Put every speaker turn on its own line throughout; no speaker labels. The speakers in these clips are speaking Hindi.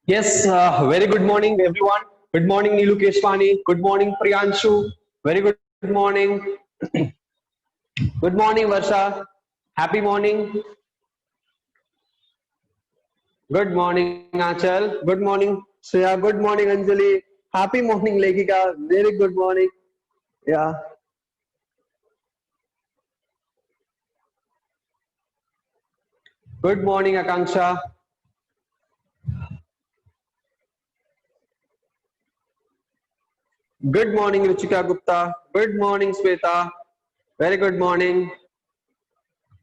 Yes, very good morning, everyone. Good morning, Neelu Keshwani. Good morning, Priyanshu. Very good morning. Good morning, Varsha. Happy morning. Good morning, Achal. Good morning, Shreya. Good morning, Anjali. Happy morning, Lekika. Very good morning. Yeah. Good morning, Akanksha. Good morning, Ruchika Gupta. Good morning, Sweta. Very good morning.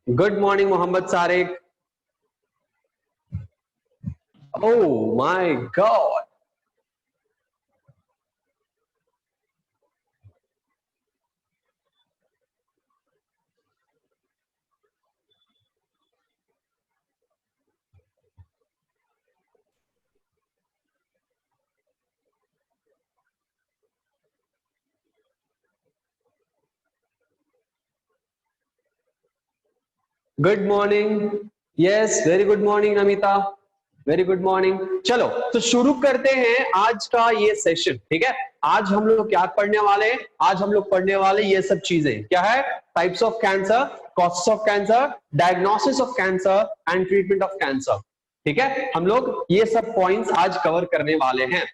Good morning, Mohammed Sarek. Oh my God. Good morning. Yes, very good morning Namita. Very good morning. चलो तो शुरू करते हैं आज का ये सेशन। ठीक है, आज हम लोग क्या पढ़ने वाले हैं? आज हम लोग पढ़ने वाले ये सब चीजें क्या है? Types of cancer, causes of cancer, diagnosis of cancer and treatment of cancer. ठीक है, हम लोग ये सब पॉइंट्स आज कवर करने वाले हैं।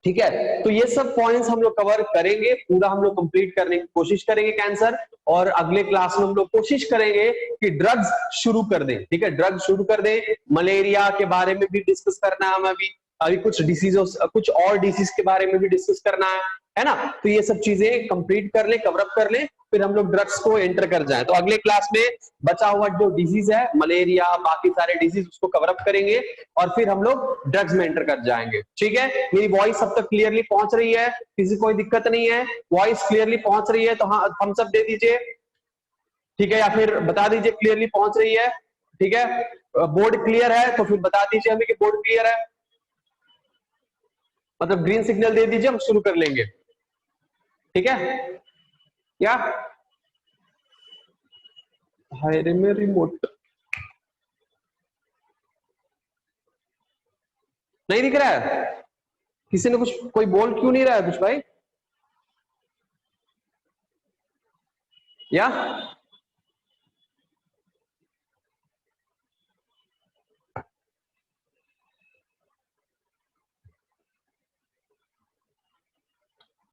ठीक है, तो ये सब पॉइंट्स हम लोग कवर करेंगे, पूरा हम लोग कंप्लीट करने की कोशिश करेंगे कैंसर। और अगले क्लास में हम लोग कोशिश करेंगे कि ड्रग्स शुरू कर दें। ठीक है, ड्रग्स शुरू कर दें। मलेरिया के बारे में भी डिस्कस करना है हमें। अभी अभी कुछ डिसीज, कुछ और डिसीज के बारे में भी डिस्कस करना है ना? तो ये सब चीजें कंप्लीट कर ले, कवर अप कर ले, फिर हम लोग ड्रग्स को एंटर कर जाएं। तो अगले क्लास में बचा हुआ जो डिजीज है, मलेरिया, बाकी सारे डिजीज, उसको कवर अप करेंगे और फिर हम लोग ड्रग्स में एंटर कर जाएंगे। ठीक है, मेरी वॉइस सब तक क्लियरली पहुंच रही है? किसी कोई दिक्कत नहीं है? वॉइस क्लियरली पहुंच रही है तो हाँ थम्स अप दे दीजिए। ठीक है, या फिर बता दीजिए क्लियरली पहुंच रही है। ठीक है, बोर्ड क्लियर है तो फिर बता दीजिए हमें कि बोर्ड क्लियर है, मतलब ग्रीन सिग्नल दे दीजिए, हम शुरू कर लेंगे। ठीक है, क्या हाय रे मेरी रिमोट नहीं दिख रहा है? किसी ने कुछ, कोई बोल क्यों नहीं रहा है कुछ भाई? या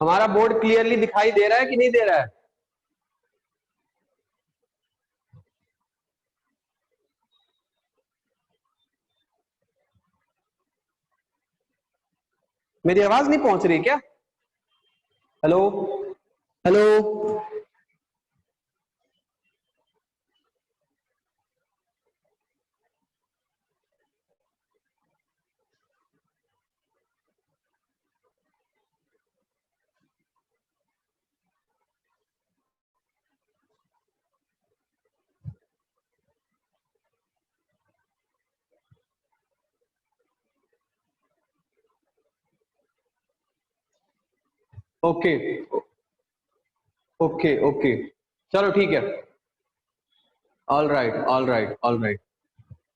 हमारा बोर्ड क्लियरली दिखाई दे रहा है कि नहीं दे रहा है? मेरी आवाज नहीं पहुंच रही क्या? Hello, hello. Okay, okay, okay, चलो ठीक है। All right, all right, all right,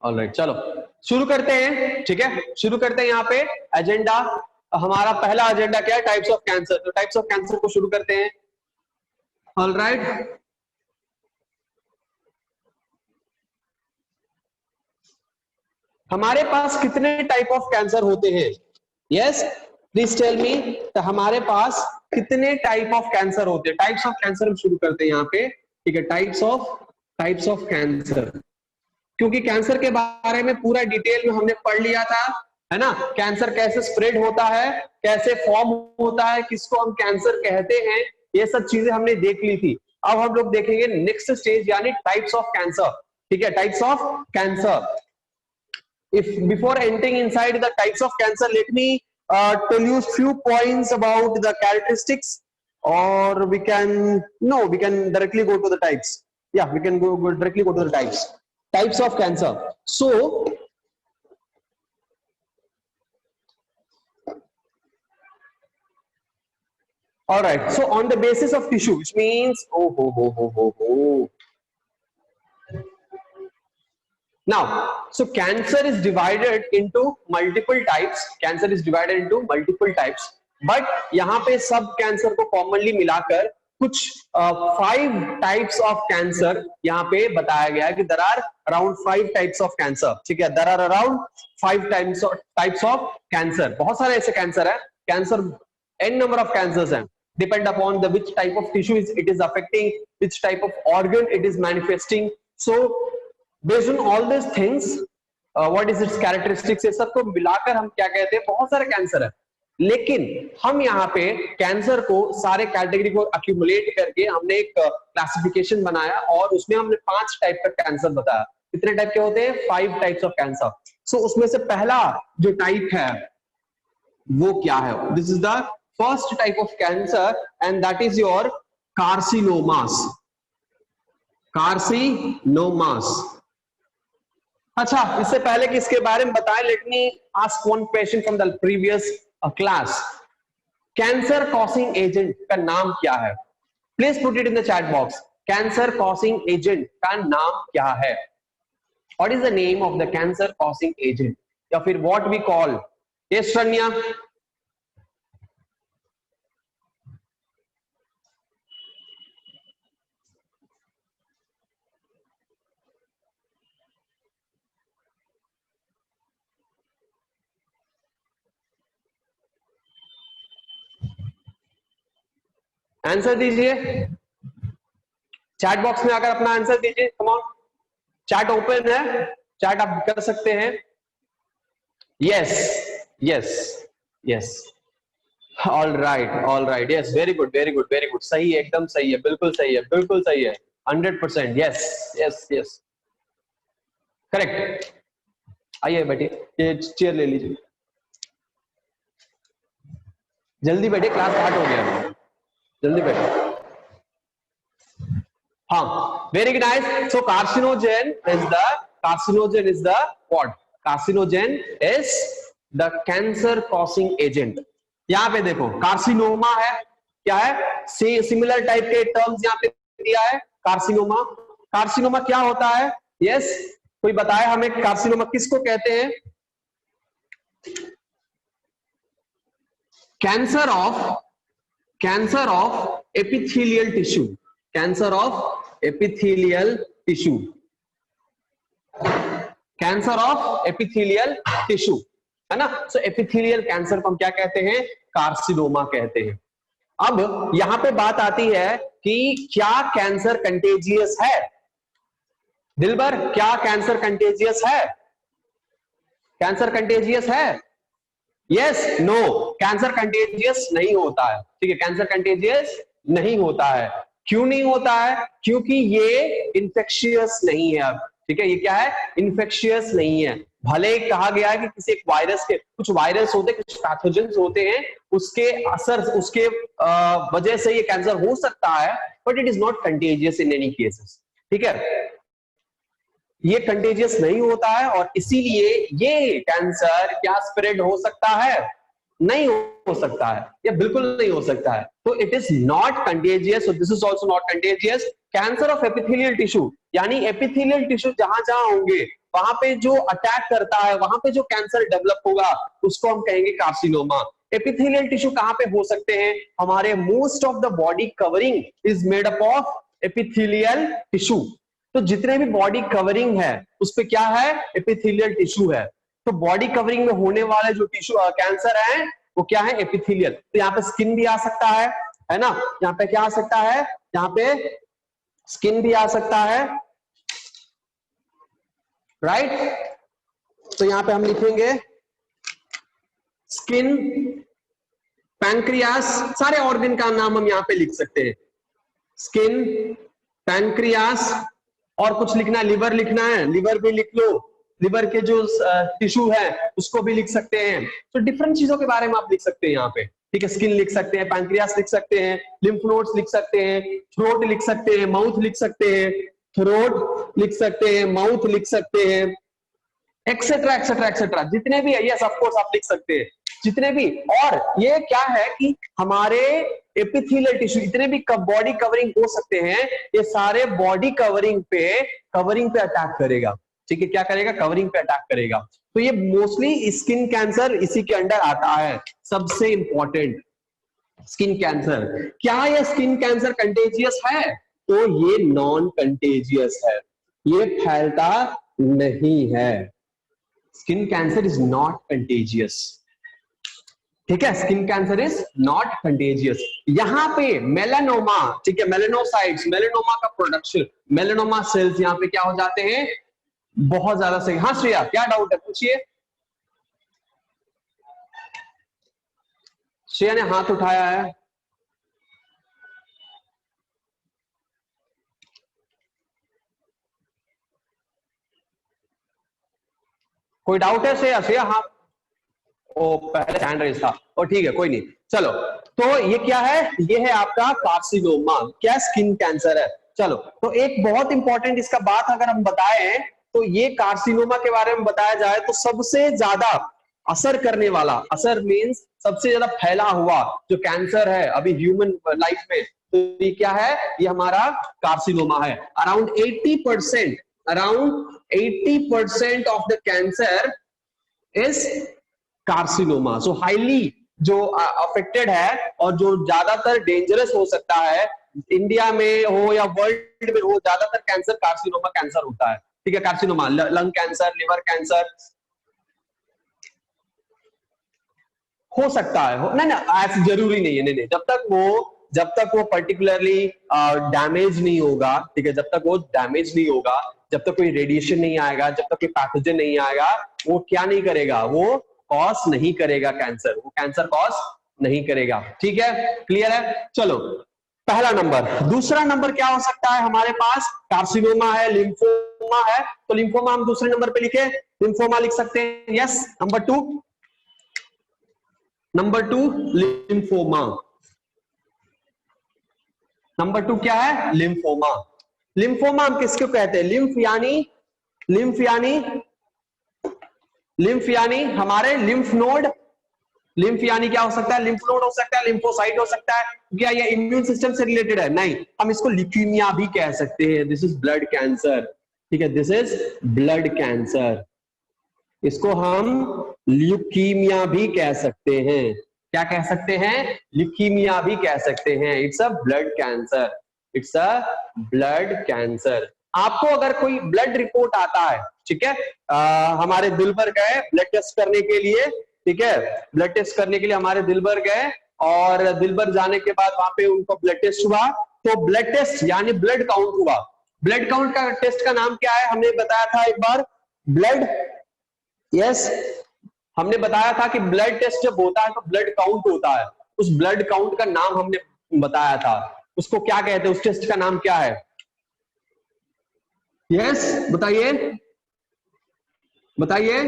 all right, चलो शुरू करते हैं। ठीक है, शुरू करते हैं। यहाँ पे एजेंडा, हमारा पहला एजेंडा क्या है? Types of cancer. तो टाइप्स ऑफ कैंसर को शुरू करते हैं। ऑल राइट, हमारे पास कितने टाइप ऑफ कैंसर होते हैं? Yes, please tell me. तो हमारे पास कितने टाइप ऑफ कैंसर होते हैं? टाइप्स ऑफ कैंसर हम शुरू करते हैं यहाँ पे। ठीक है, टाइप्स ऑफ कैंसर। क्योंकि कैंसर के बारे में पूरा डिटेल में हमने पढ़ लिया था, है ना? कैंसर कैसे स्प्रेड होता है, कैसे फॉर्म होता है, किसको हम कैंसर कहते हैं, ये सब चीजें हमने देख ली थी। अब हम लोग देखेंगे नेक्स्ट स्टेज, यानी टाइप्स ऑफ कैंसर। ठीक है, types of cancer. If before entering inside the types of cancer, let me tell you few points about the characteristics, or we can, no, we can directly go to the types. Yeah, we can go directly go to the types of cancer. So all right, so on the basis of tissue, which means, oh ho ho ho ho ho, Now, so cancer is divided into multiple types. Cancer is divided into multiple types. But यहाँ पे सब कैंसर को कॉमनली मिलाकर कुछ 5 टाइप्स ऑफ कैंसर यहाँ पे बताया गया है कि there are around 5 types of cancer. ठीक है, there are around 5 types of cancer. बहुत सारे ऐसे कैंसर है. Cancer n number of cancers हैं. Depend upon the which type of tissue it is affecting, which type of organ it is manifesting. So based on all these things, what is its characteristics, ये सब को मिलाकर हम क्या कहते हैं, बहुत सारे कैंसर है. लेकिन हम यहाँ पे कैंसर को सारे कैटेगरी को अक्यूमुलेट करके हमने एक क्लासिफिकेशन बनाया और उसमें हमने 5 टाइप का कैंसर बताया. कितने टाइप के होते हैं? 5 टाइप्स ऑफ कैंसर. सो उसमें से पहला जो टाइप है वो क्या है? This is the first type of cancer and that is your carcinomas. Carcinomas. अच्छा, इससे पहले कि इसके बारे में बताएं, let me ask one question from the previous class. Cancer causing agent का नाम क्या है? Please put it in the chat box. Cancer causing agent का नाम क्या है? What is the name of the cancer causing agent, या फिर what we call? Yes Sharanya. Answer दीजिए चैट बॉक्स में आकर, अपना आंसर दीजिए. कम ऑन, चैट ओपन है, चैट आप कर सकते हैं. Yes yes yes, all right, yes, very good very good very good. सही है, एकदम सही है, बिल्कुल सही है, बिल्कुल सही है, 100%. Yes yes yes, correct. आइए बैठिए, ये चेयर ले लीजिए, जल्दी बैठिए, क्लास स्टार्ट हो गया, जल्दी बैठो. हाँ, very nice. So carcinogen is the what? Carcinogen is the cancer causing agent. यहाँ पे देखो, कार्सिनोमा है, क्या है? सिमिलर टाइप के टर्म्स यहाँ पे दिया है. कार्सिनोमा, कार्सिनोमा क्या होता है? यस, कोई बताए हमें कार्सिनोमा किसको कहते हैं? Cancer of epithelial tissue. Cancer of epithelial tissue. Cancer of epithelial tissue, है ना? सो एपिथेलियल कैंसर को हम क्या कहते हैं? कार्सिनोमा कहते हैं. अब यहां पे बात आती है कि क्या कैंसर कंटेजियस है? दिलबर, क्या कैंसर कंटेजियस है? कैंसर कंटेजियस है? यस, नो, कैंसर कंटेजियस नहीं होता है. ठीक है, कैंसर कंटेजियस नहीं होता है. क्यों नहीं होता है? क्योंकि ये इन्फेक्शियस नहीं है. अब ठीक है, ये क्या है? इन्फेक्शियस नहीं है. भले कहा गया है कि किसी एक वायरस के, कुछ वायरस होते हैं, कुछ पैथोजेंस होते हैं, उसके असर, उसके वजह से ये कैंसर हो सकता है, but it is not contagious in any cases. ठीक है, ये कंटेजियस नहीं होता है और इसीलिए ये कैंसर क्या स्प्रेड हो सकता है? नहीं हो सकता है, ये बिल्कुल नहीं हो सकता है. तो it is not contagious. This is also not contagious. Cancer of epithelial tissue, यानी एपिथेलियल टिश्यू जहां जहां होंगे वहां पे जो अटैक करता है, वहां पे जो कैंसर डेवलप होगा उसको हम कहेंगे कार्सिनोमा. एपिथेलियल टिश्यू कहां पे हो सकते हैं? हमारे most of the body covering is made up of epithelial tissue. तो जितने भी बॉडी कवरिंग है उस पे क्या है? एपिथेलियल टिश्यू है. तो बॉडी कवरिंग में होने वाले जो टिश्यू कैंसर है वो क्या है? एपिथेलियल. तो यहाँ पे स्किन भी आ सकता है ना? यहाँ पे क्या आ सकता है? यहाँ पे स्किन भी आ सकता है, राइट? तो यहाँ पे हम लिखेंगे स्किन, पैंक्रियास, सारे ऑर्गन का नाम हम यहाँ पे लिख सकते हैं. स्किन, पैंक्रियास, और कुछ लिखना है, लिवर लिखना है, लिवर भी लिख लो. लिवर के जो टिश्यू है उसको भी लिख सकते हैं. तो डिफरेंट चीजों के बारे में आप लिख सकते हैं यहाँ पे. ठीक है, स्किन लिख सकते हैं, पैंक्रियास लिख सकते हैं, लिम्फ नोड्स लिख सकते हैं, थ्रोट लिख सकते हैं, माउथ लिख सकते हैं, थ्रोट लिख सकते हैं, माउथ लिख सकते हैं, एक्सेट्रा एक्सेट्रा एक्सेट्रा, जितने भी है. यस, ऑफ कोर्स आप लिख सकते हैं जितने भी. और ये क्या है कि हमारे एपिथेलियल टिश्यू इतने भी बॉडी कवरिंग हो सकते हैं, ये सारे बॉडी कवरिंग पे अटैक करेगा. ठीक है, क्या करेगा, कवरिंग पे अटैक करेगा। तो ये मोस्टली स्किन कैंसर इसी के अंडर आता है, सबसे इंपॉर्टेंट स्किन कैंसर। क्या ये स्किन कैंसर कंटेजियस है? तो ये नॉन कंटेजियस है, ये फैलता नहीं है। Skin cancer is not contagious, ठीक है, skin cancer is not contagious. यहां पे मेलानोमा, ठीक है, मेलानोसाइट्स, मेलानोमा का प्रोडक्शन, मेलानोमा सेल्स यहां पे क्या हो जाते हैं, बहुत ज्यादा सही। हाँ श्रेया, क्या डाउट है, पूछिए। श्रेया ने हाथ उठाया है। कोई डाउट है श्रेया? श्रेया हाँ, ओ पहले हैंड रेज था, और ठीक है कोई नहीं, चलो। तो ये क्या है, ये है आपका कार्सिनोमा, क्या स्किन कैंसर है। चलो, तो एक बहुत इंपॉर्टेंट इसका बात अगर हम बताएं, तो ये कार्सिनोमा के बारे में बताया जाए तो सबसे ज्यादा असर करने वाला, असर मींस सबसे ज्यादा फैला हुआ जो कैंसर है अभी ह्यूमन लाइफ में, तो ये क्या है, ये हमारा कार्सिनोमा है। Around 80%, around 80% of the cancer is carcinoma. So highly जो अफेक्टेड है और जो ज्यादातर डेंजरस हो सकता है, इंडिया में हो या वर्ल्ड में हो, ज्यादातर कैंसर कार्सिनोमा कैंसर होता है, ठीक है। Carcinoma, lung cancer, liver cancer हो सकता है, नहीं ना, ऐसा जरूरी नहीं है, नहीं, जब तक वो पर्टिकुलरली डैमेज नहीं होगा, ठीक है, जब तक वो डैमेज नहीं होगा, जब तक कोई रेडिएशन नहीं आएगा, जब तक कोई पैथोजन नहीं आएगा, वो क्या नहीं करेगा, वो कॉज नहीं करेगा कैंसर, वो कैंसर कॉज नहीं करेगा, ठीक है, क्लियर है। चलो, पहला नंबर। दूसरा नंबर क्या हो सकता है हमारे पास, कार्सिनोमा है, लिम्फोमा है, तो लिम्फोमा हम दूसरे नंबर पे लिखे, लिम्फोमा लिख सकते हैं, yes. Number two lymphoma, number two क्या है, लिम्फोमा। लिम्फोमा हम किसको कहते हैं, लिम्फ यानी हमारे लिम्फ नोड, लिम्फ यानी क्या हो सकता है, लिम्फ नोड हो सकता है, लिम्फोसाइट हो सकता है, क्या ये इम्यून सिस्टम से रिलेटेड है, नहीं, हम इसको ल्यूकीमिया भी कह सकते हैं, दिस इज ब्लड कैंसर, ठीक है, दिस इज ब्लड कैंसर, इसको हम ल्यूकीमिया भी कह सकते हैं, क्या कह सकते हैं, ल्यूकीमिया भी कह सकते हैं, it's a blood cancer, it's a blood cancer. आपको अगर कोई ब्लड रिपोर्ट आता है, ठीक है, हमारे दिलबर गए ब्लड टेस्ट करने के लिए, ठीक है, ब्लड टेस्ट करने के लिए हमारे दिलबर गए, और दिलबर जाने के बाद वहां पे उनको ब्लड टेस्ट हुआ, तो ब्लड टेस्ट यानी ब्लड काउंट हुआ। ब्लड काउंट का टेस्ट का नाम क्या है, हमने बताया था एक बार, ब्लड, यस, हमने बताया था कि ब्लड टेस्ट जब होता है तो ब्लड काउंट होता है, उस ब्लड काउंट का नाम हमने बताया था, उसको क्या कहते हैं, उस टेस्ट का नाम क्या है, यस, बताइए बताइए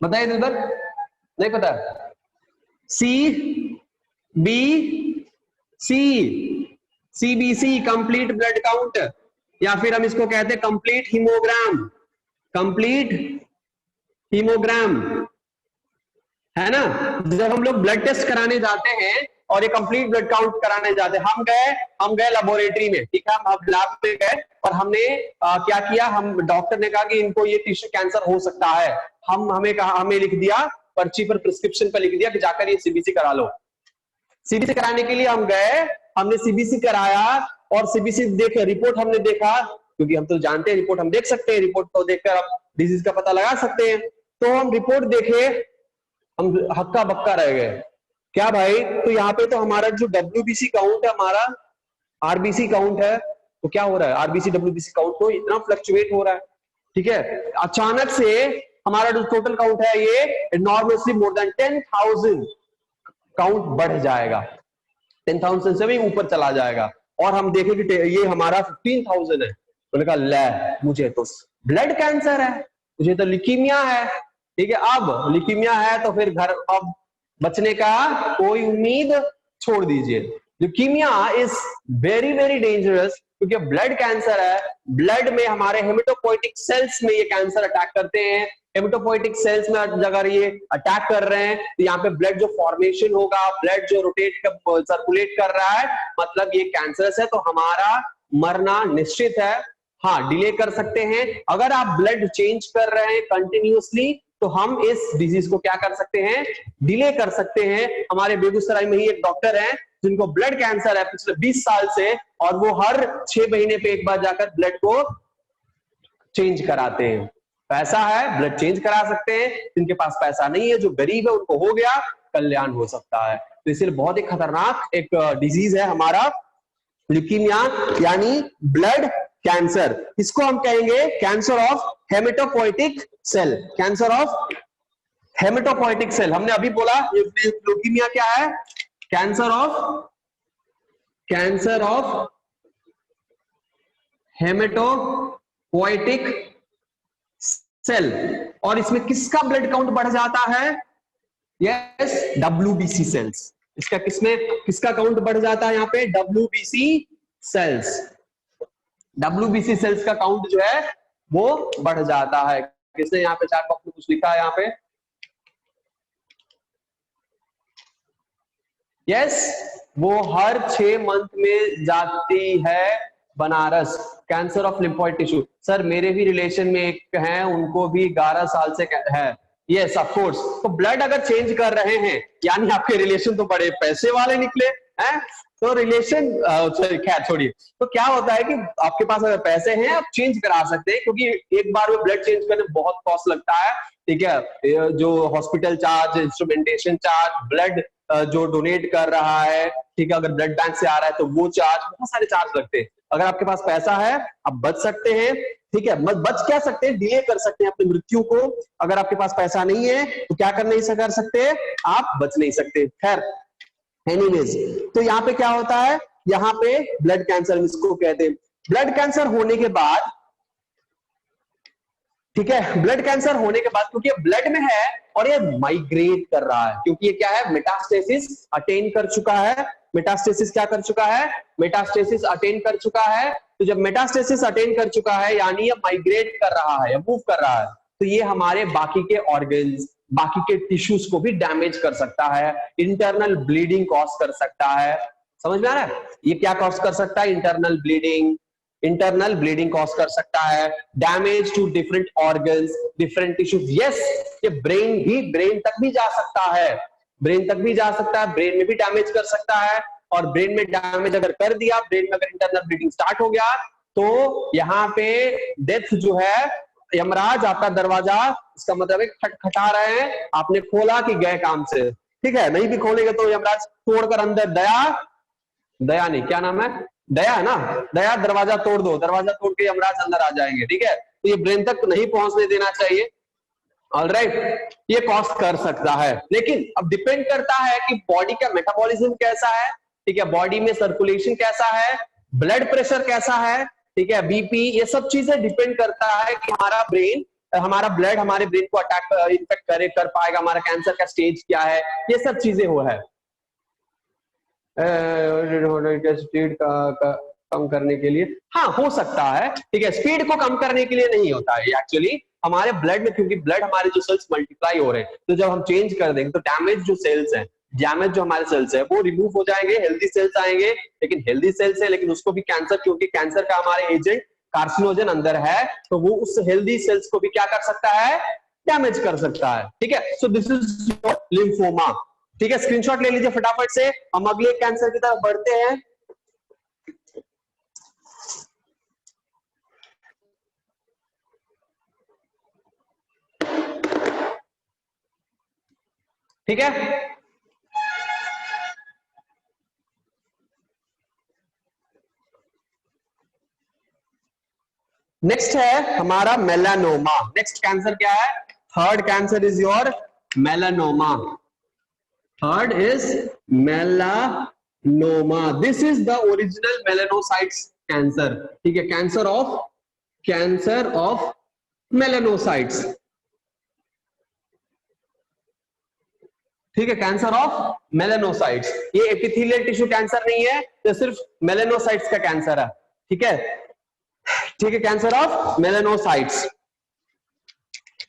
बताइए दिलबर, नहीं पता, C B C, CBC, complete blood count, या फिर हम इसको कहते हैं कंप्लीट हीमोग्राम, कंप्लीट हीमोग्राम, है ना। जब हम लोग ब्लड टेस्ट कराने जाते हैं और ये कंप्लीट ब्लड काउंट कराने जाते हैं, हम गए लेबोरेटरी में, ठीक है, हम लैब में गए और हमने क्या किया, हम डॉक्टर ने कहा कि इनको ये टिश्यू कैंसर हो सकता है, हमें लिख दिया पर्ची पर, प्रिस्क्रिप्शन पर लिख दिया कि जाकर ये सीबीसी करा लो। सीबीसी कराने के लिए हम गए, हमने सीबीसी कराया, और सीबीसी देख रिपोर्ट हमने देखा, क्योंकि हम तो जानते हैं रिपोर्ट हम देख सकते हैं, रिपोर्ट को देखकर आप डिजीज का पता लगा सकते हैं, तो हम रिपोर्ट देखे, हम हक्का बक्का रह गए, क्या भाई, तो यहाँ पे तो हमारा जो डब्ल्यूबीसी काउंट है, हमारा आरबीसी काउंट है, तो क्या हो रहा है, आरबीसी डब्ल्यूबीसी काउंट तो इतना फ्लक्चुएट हो रहा है, ठीक है, अचानक से हमारा जो टोटल काउंट है ये एनॉर्मसली मोर देन 10,000 काउंट बढ़ जाएगा, 10,000 से भी ऊपर चला जाएगा, और हम देखें कि ये हमारा 15,000 है, मैंने कहा ले, मुझे तो ब्लड कैंसर है, मुझे तो ल्यूकीमिया है, ठीक है, अब ल्यूकीमिया है तो फिर घर अब बचने का कोई उम्मीद छोड़ दीजिए। Leukaemia is very very dangerous, क्योंकि ब्लड कैंसर है, ब्लड में हमारे हेमेटोपोइटिक सेल्स में ये कैंसर अटैक करते हैं, हेमेटोपोइटिक सेल्स में अगर ये अटैक कर रहे हैं तो यहाँ पे ब्लड जो फॉर्मेशन होगा, ब्लड जो रोटेट सर्कुलेट कर रहा है, मतलब ये कैंसरस है, तो हमारा मरना निश्चित है, हाँ डिले कर सकते हैं। अगर आप ब्लड चेंज कर रहे हैं कंटिन्यूअसली तो हम इस डिजीज को क्या कर सकते हैं, डिले कर सकते हैं। हमारे बेगूसराय में ही एक डॉक्टर है जिनको ब्लड कैंसर है पिछले 20 साल से, और वो हर 6 महीने पे एक बार जाकर ब्लड को चेंज कराते हैं। पैसा है ब्लड चेंज करा सकते हैं, जिनके पास पैसा नहीं है, जो गरीब है, उनको हो गया कल्याण हो सकता है। तो इसलिए बहुत ही खतरनाक एक डिजीज है हमारा ल्यूकीमिया यानी ब्लड कैंसर। इसको हम कहेंगे cancer of haematopoietic cell, cancer of haematopoietic cell. हमने अभी बोला ल्यूकीमिया क्या है, कैंसर ऑफ हेमेटोपोइटिक सेल। और इसमें किसका ब्लड काउंट बढ़ जाता है, यस WBC सेल्स। इसका किसका काउंट बढ़ जाता है यहाँ पे, WBC सेल्स। WBC सेल्स का काउंट जो है वो बढ़ जाता है। किसने यहाँ पे चार्ट बॉक्स में कुछ लिखा है यहाँ पे, यस वो हर 6 मंथ में जाती है Banaras. Cancer of lymphoid tissue, sir मेरे भी रिलेशन में एक हैं, उनको भी 11 साल से है। Yes of course. तो ब्लड अगर चेंज कर रहे हैं यानी आपके रिलेशन तो बड़े पैसे वाले निकले हैं। तो रिलेशन खैर छोड़िए। तो क्या होता है कि आपके पास अगर पैसे हैं आप चेंज करा सकते हैं, क्योंकि एक बार में ब्लड चेंज करने बहुत कॉस्ट लगता है, ठीक है। जो hospital charge, instrumentation charge, blood जो डोनेट कर रहा है, ठीक है, अगर ब्लड बैंक से आ रहा है तो वो चार्ज, बहुत सारे चार्ज लगते हैं। अगर आपके पास पैसा है आप बच सकते हैं, ठीक है। बच क्या सकते हैं, डिले कर सकते हैं अपनी मृत्यु को। अगर आपके पास पैसा नहीं है तो क्या कर नहीं कर सकते, आप बच नहीं सकते। खैर एनीवेज, तो यहाँ पे क्या होता है, यहाँ पे ब्लड कैंसर इसको कहते हैं। ब्लड कैंसर होने के बाद, ठीक है, ब्लड कैंसर होने के बाद क्योंकि ये ब्लड में है और ये माइग्रेट कर रहा है, क्योंकि ये क्या है, मेटास्टेसिस अटेन कर चुका है। मेटास्टेसिस क्या कर चुका है, मेटास्टेसिस अटेन कर चुका है। तो जब मेटास्टेसिस अटेन कर चुका है यानी ये माइग्रेट कर रहा है या मूव कर रहा है, तो ये हमारे बाकी के ऑर्गन्स, बाकी के टिश्यूज को भी डैमेज कर सकता है, इंटरनल ब्लीडिंग कॉज कर सकता है। समझ में आ रहा है, ये क्या कॉज कर सकता है, इंटरनल ब्लीडिंग कॉज कर सकता है, damage to different organs, different tissues. Yes, ये ब्रेन तक भी जा सकता है, ब्रेन में भी डैमेज कर सकता है। और ब्रेन में डैमेज अगर कर दिया, ब्रेन में अगर इंटरनल ब्लीडिंग स्टार्ट हो गया, तो यहाँ पे डेथ जो है, यमराज आपका दरवाजा, इसका मतलब है खटखटा रहे हैं, आपने खोला कि गए काम से, ठीक है। नहीं भी खोलेंगे तो यमराज तोड़कर अंदर, दया नहीं, क्या नाम है, दया है ना, दया दरवाजा तोड़ दो, दरवाजा तोड़ के यमराज अंदर आ जाएंगे, ठीक है। तो ये ब्रेन तक नहीं पहुंचने देना चाहिए। ऑलराइट, ये कॉस्ट कर सकता है, लेकिन अब डिपेंड करता है कि बॉडी का मेटाबॉलिज्म कैसा है, ठीक है, बॉडी में सर्कुलेशन कैसा है, ब्लड प्रेशर कैसा है, ठीक है, बीपी, ये सब चीजें डिपेंड करता है कि हमारा ब्लड हमारे ब्रेन को अटैक इन्फेक्ट कर पाएगा, हमारा कैंसर का स्टेज क्या है, ये सब चीजें वो है। स्पीड का कम करने के लिए, हाँ हो सकता है, ठीक है, स्पीड को कम करने के लिए नहीं होता है एक्चुअली। हमारे ब्लड में, क्योंकि ब्लड हमारे जो सेल्स मल्टीप्लाई हो रहे हैं, तो जब हम चेंज कर देंगे तो डैमेज जो हमारे सेल्स है वो रिमूव हो जाएंगे, हेल्दी सेल्स आएंगे। लेकिन हेल्दी सेल्स है, लेकिन उसको भी कैंसर, क्योंकि कैंसर का हमारे एजेंट कार्सिनोजन अंदर है, तो वो उस हेल्दी सेल्स को भी क्या कर सकता है, डैमेज कर सकता है, ठीक है। सो दिस इज लिम्फोमा, ठीक है। स्क्रीनशॉट ले लीजिए फटाफट से, हम अगले कैंसर की तरफ बढ़ते हैं। ठीक है, नेक्स्ट है हमारा मेलानोमा। नेक्स्ट कैंसर क्या है, third cancer is your melanoma. Third is melanoma, this is the original melanocytes cancer, ठीक है, कैंसर ऑफ मेलानोसाइट्स, ठीक है, कैंसर ऑफ मेलानोसाइट्स। ये एपिथेलियल टिश्यू कैंसर नहीं है, ये सिर्फ मेलानोसाइट्स का कैंसर है, ठीक है, ठीक है, cancer of melanocytes,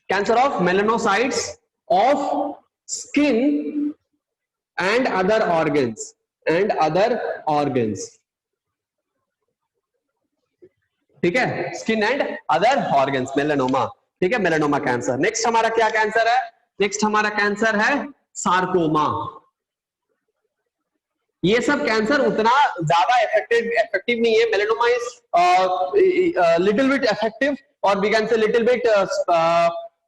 cancer of melanocytes of skin and other organs, ठीक है, skin and other organs, melanoma, ठीक है, मेलानोमा कैंसर। नेक्स्ट हमारा क्या कैंसर है? नेक्स्ट हमारा कैंसर है सार्कोमा। ये सब कैंसर उतना ज्यादा इफेक्टिव नहीं है। Melanoma is little bit effective और we can say little bit